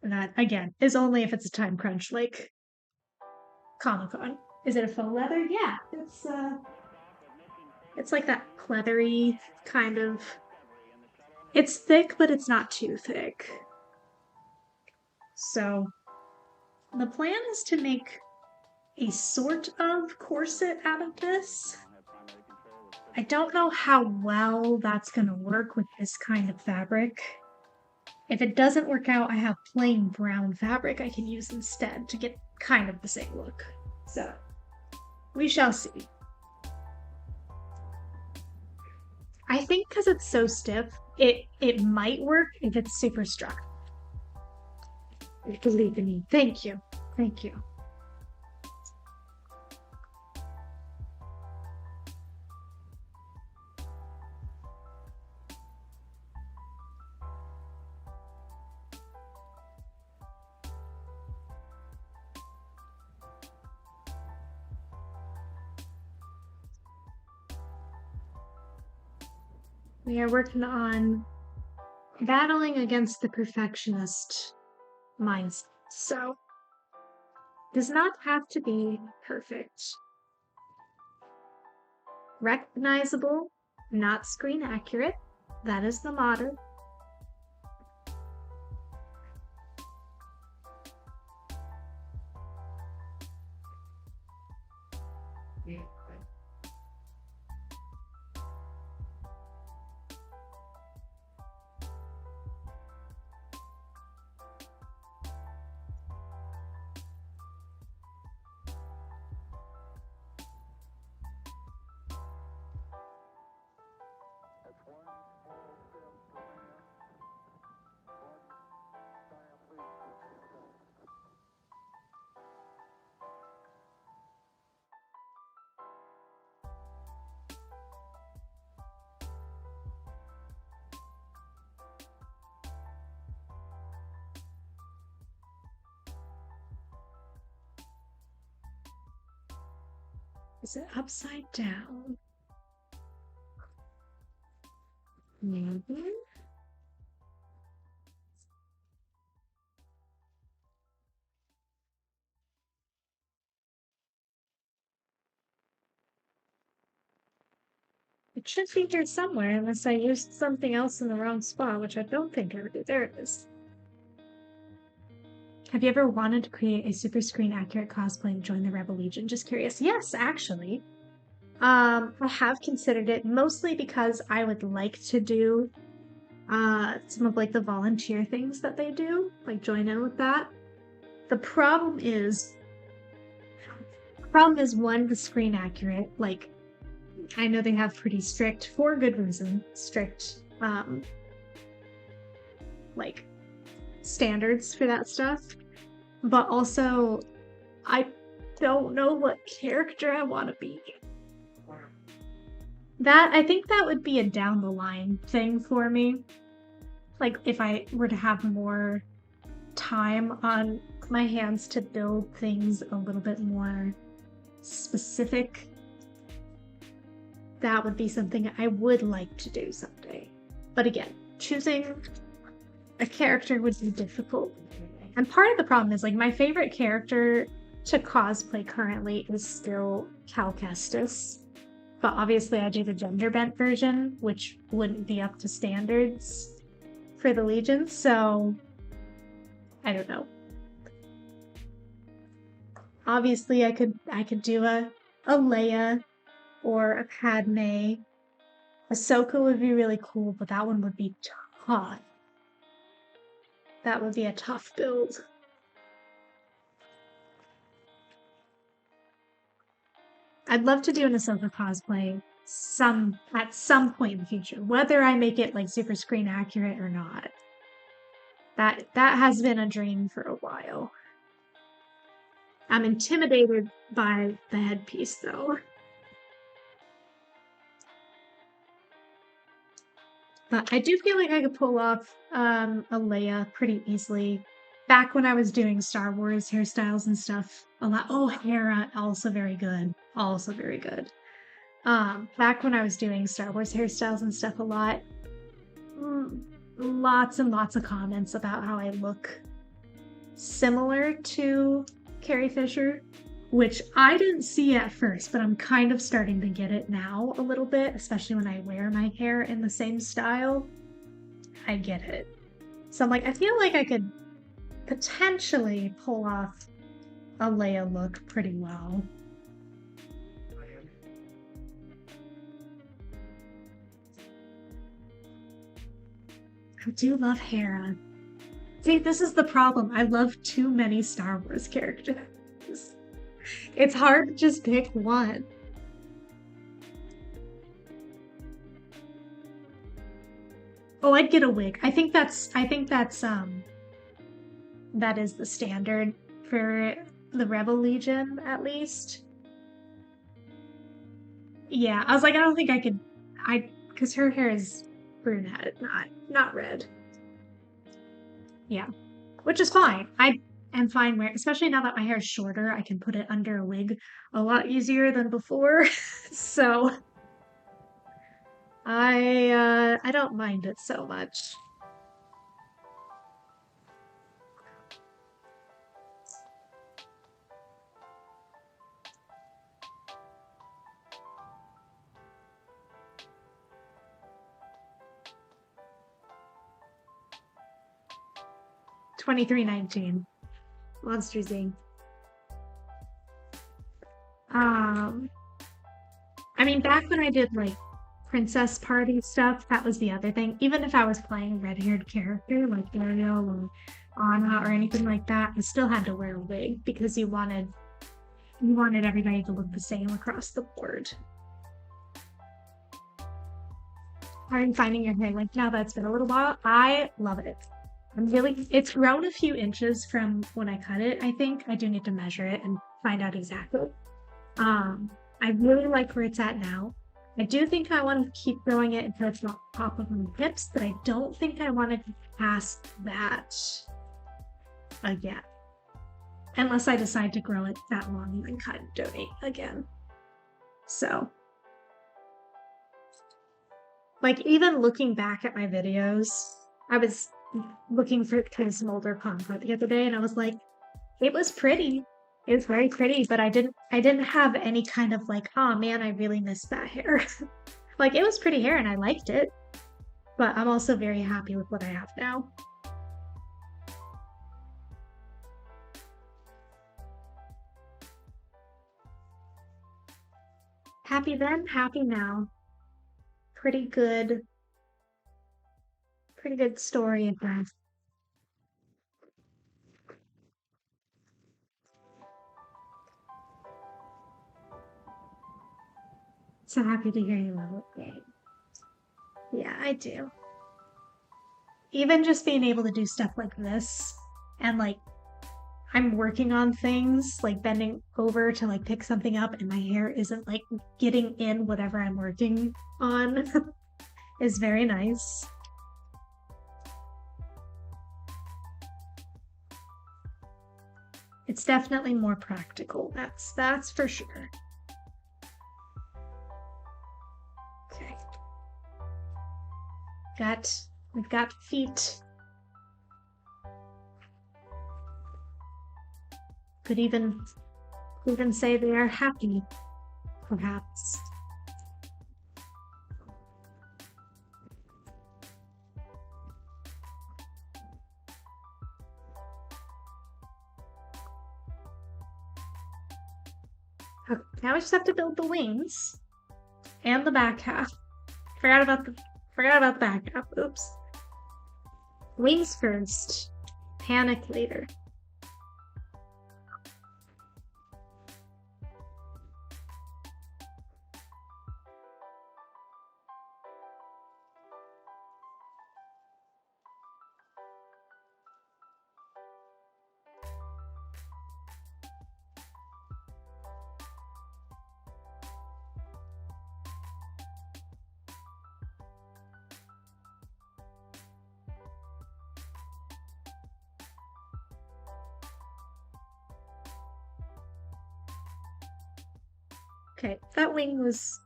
And that again is only if it's a time crunch, like Comic-Con. Is it a faux leather? Yeah, It's like that pleathery kind of. It's thick, but it's not too thick. So the plan is to make a sort of corset out of this. I don't know how well that's going to work with this kind of fabric. If it doesn't work out, I have plain brown fabric I can use instead to get kind of the same look. So we shall see. I think because it's so stiff, it might work if it's super strong. Believe in me. Thank you. Thank you. We are working on battling against the perfectionist mindset. So, does not have to be perfect. Recognizable, not screen accurate. That is the motto. Is it upside down? Maybe. It should be here somewhere unless I used something else in the wrong spot, which I don't think I did. There it is. Have you ever wanted to create a super screen accurate cosplay and join the Rebel Legion? Just curious. Yes, actually. I have considered it mostly because I would like to do some of like the volunteer things that they do, like join in with that. The problem is one, the screen accurate. Like, I know they have pretty strict, for good reason, strict like standards for that stuff. But also, I don't know what character I want to be. I think that would be a down the line thing for me. Like, if I were to have more time on my hands to build things a little bit more specific, that would be something I would like to do someday. But again, choosing a character would be difficult. And part of the problem is, like, my favorite character to cosplay currently is still Cal Kestis. But obviously I do the gender bent version, which wouldn't be up to standards for the Legion, so I don't know. Obviously I could do a Leia or a Padme. Ahsoka would be really cool, but that one would be tough. That would be a tough build. I'd love to do an Ahsoka cosplay at some point in the future, whether I make it like super screen accurate or not. That has been a dream for a while. I'm intimidated by the headpiece though. But I do feel like I could pull off a Leia pretty easily. Back when I was doing Star Wars hairstyles and stuff a lot. Oh, Hera, also very good. Also very good. Back when I was doing Star Wars hairstyles and stuff a lot, lots and lots of comments about how I look similar to Carrie Fisher. which I didn't see at first, but I'm kind of starting to get it now a little bit, especially when I wear my hair in the same style. I get it. So I'm like, I feel like I could potentially pull off a Leia look pretty well. I do love Hera. See, this is the problem. I love too many Star Wars characters. It's hard to just pick one. Oh, I'd get a wig. I think that's that is the standard for the Rebel Legion, at least. Yeah, I was like, I don't think I could because her hair is brunette, not red. Yeah. Which is fine. I am fine wearing, especially now that my hair is shorter, I can put it under a wig a lot easier than before. So I don't mind it so much. $23.19. Monsters Inc. I mean, back when I did like princess party stuff, that was the other thing. Even if I was playing a red-haired character like Ariel or Anna or anything like that, I still had to wear a wig because you wanted everybody to look the same across the board. I'm finding your hair like now that's been a little while. I love it. It's grown a few inches from when I cut it, I think. I do need to measure it and find out exactly. I really like where it's at now. I do think I want to keep growing it until it's not top of my hips, but I don't think I want to pass that again. Unless I decide to grow it that long and then cut and donate again. So, like, even looking back at my videos, I was looking for some older content the other day, and I was like, it was pretty. It was very pretty, but I didn't have any kind of like, oh man, I really miss that hair. Like, it was pretty hair and I liked it, but I'm also very happy with what I have now. Happy then, happy now. Pretty good story in that. So happy to hear you love it. Yeah, I do. Even just being able to do stuff like this and like I'm working on things, like bending over to like pick something up and my hair isn't like getting in whatever I'm working on is very nice. It's definitely more practical. That's for sure. Okay. We've got feet. Could even say they are happy, perhaps. Okay, now we just have to build the wings and the back half. Forgot about the back half. Oops. Wings first. Panic later. Okay, that wing was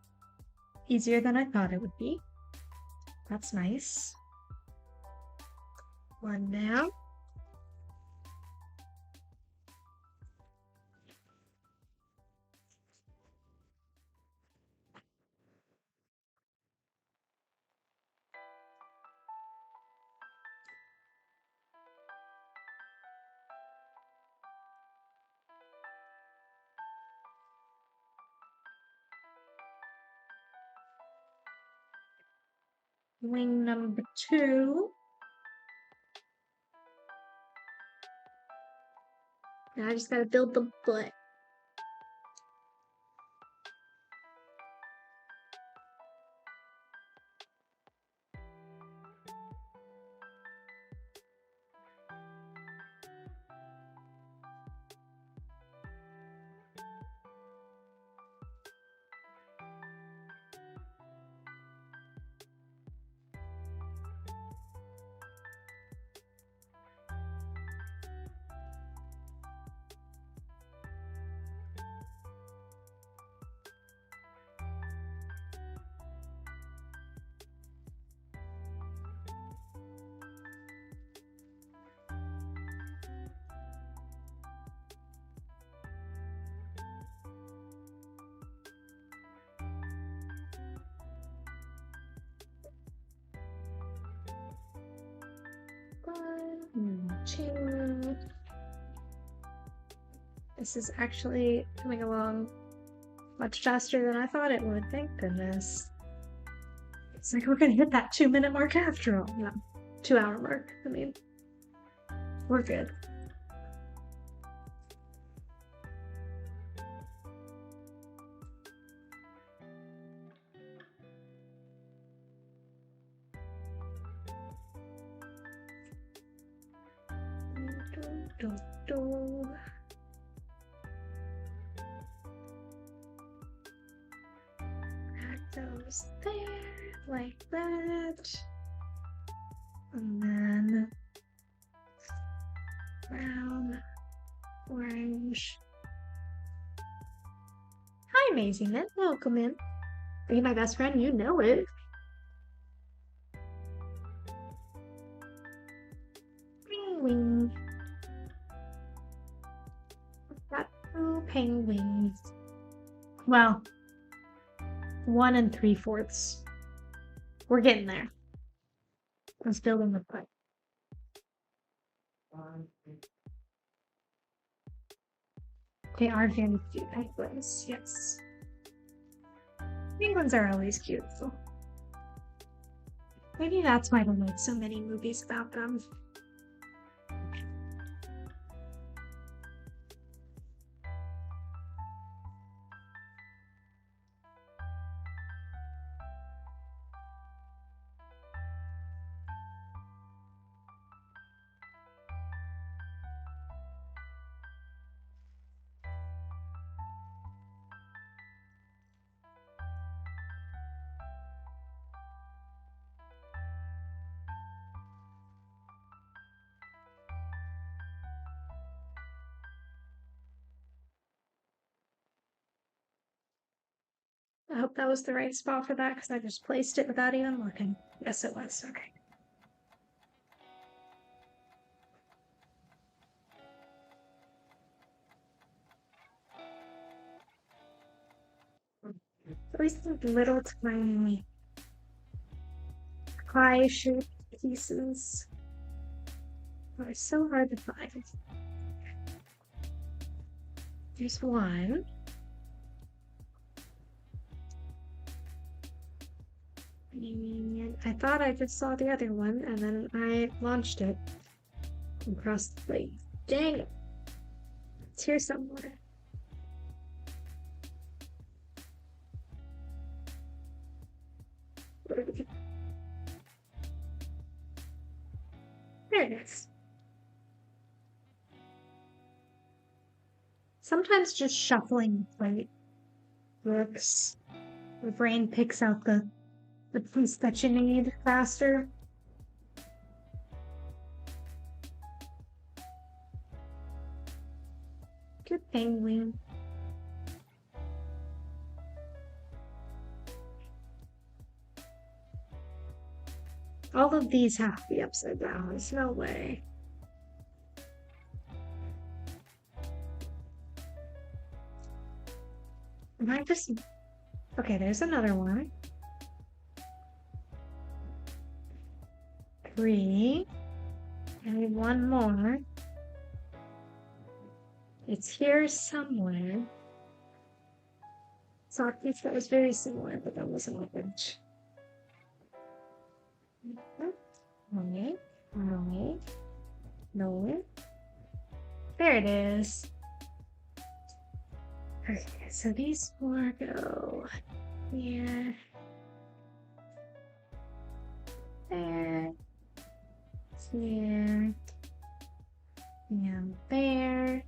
easier than I thought it would be. That's nice. One now. Wing number 2. Now I just gotta build the butt. One, 2. This is actually coming along much faster than I thought it would. Thank goodness. It's like we're gonna hit that 2-minute mark after all. No, 2-hour mark. I mean, we're good. Those there, like that. And then brown, orange. Hi, Amazing Man. Welcome in. Are you my best friend? You know it. Penguin. Got 2 penguins. Well, 1 3/4. We're getting there. Let's build them the butt. They are very cute penguins, yes. Penguins are always cute, so maybe that's why they made so many movies about them. I hope that was the right spot for that because I just placed it without even looking. Yes, it was. Okay. These little tiny pie-shaped pieces are so hard to find. There's one. And I thought I just saw the other one, and then I launched it across the plate. Dang it. It's here somewhere. There it is. Sometimes just shuffling the plate works. The brain picks out the piece that you need faster. Good penguin. All of these have to be upside down. There's no way. Am I just... Okay, there's another one. 3. I need one more. It's here somewhere. Saw a piece that was very similar, but that wasn't orange. No, no, no. There it is. Okay, so these four go here, there, here, and there.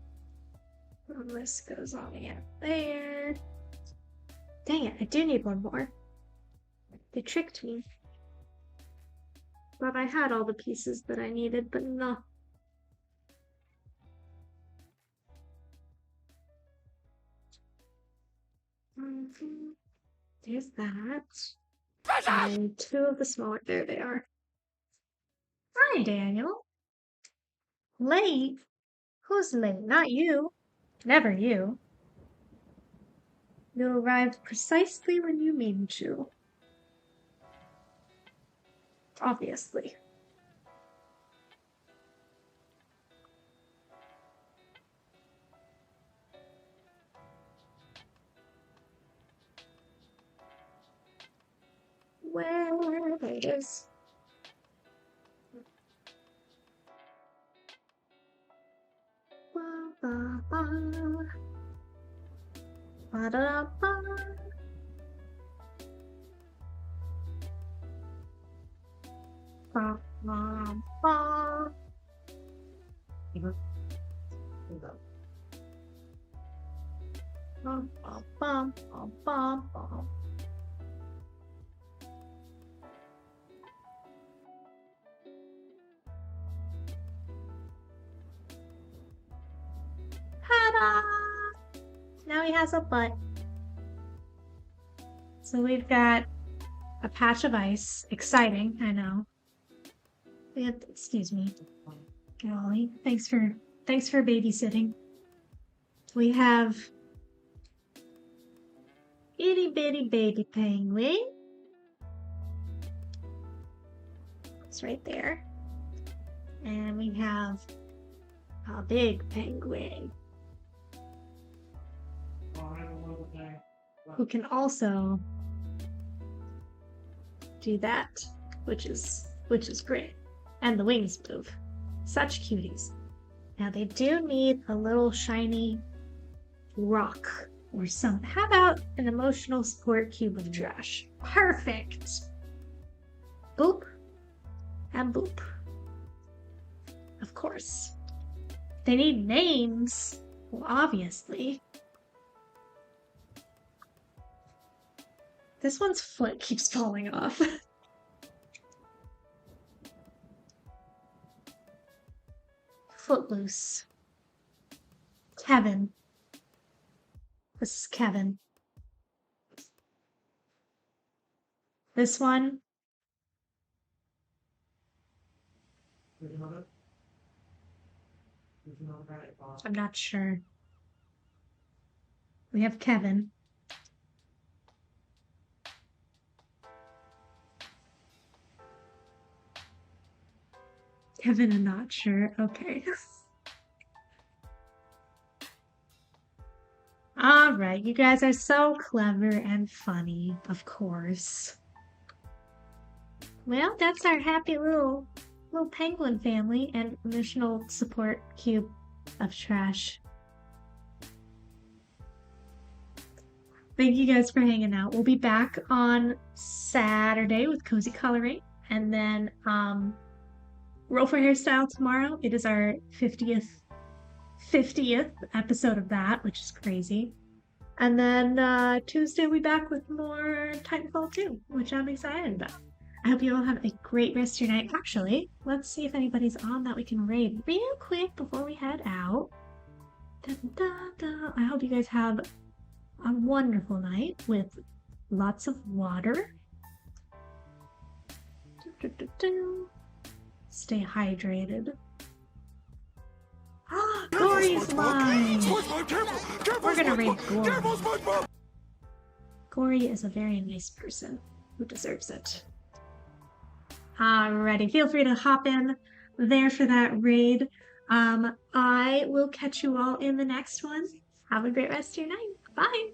And this goes on in there. Dang it, I do need one more. They tricked me. Thought I had all the pieces that I needed, but no. There's that. And two of the smaller. There they are. Hi, Daniel. Late? Who's late? Not you. Never you. You arrived precisely when you mean to. Obviously. Where it is. Ba ba ba. Ba da ba. Ba ba ba. Ba ba ba ba ba. Ta-da! Now he has a butt. So we've got a patch of ice. Exciting, I know. Excuse me. Golly, thanks for babysitting. We have itty bitty baby penguin. It's right there. And we have a big penguin who can also do that, which is great. And the wings move. Such cuties. Now they do need a little shiny rock or something. How about an emotional support cube of trash? Perfect. Boop and boop. Of course. They need names. Well, obviously. This one's foot keeps falling off. Footloose. Kevin. This is Kevin. This one. I'm not sure. We have Kevin. Kevin, I'm not sure. Okay. All right, you guys are so clever and funny, of course. Well, that's our happy little penguin family and emotional support cube of trash. Thank you guys for hanging out. We'll be back on Saturday with Cozy Coloring, and then Roll for Hairstyle tomorrow. It is our 50th episode of that, which is crazy. And then Tuesday we'll be back with more Titanfall 2, which I'm excited about. I hope you all have a great rest of your night. Actually, let's see if anybody's on that we can raid real quick before we head out. Da, da, da. I hope you guys have a wonderful night with lots of water. Do, do, do. Stay hydrated. Ah, Gory's live! We're gonna raid Gory. Gory is a very nice person who deserves it. Alrighty, feel free to hop in there for that raid. I will catch you all in the next one. Have a great rest of your night. Bye!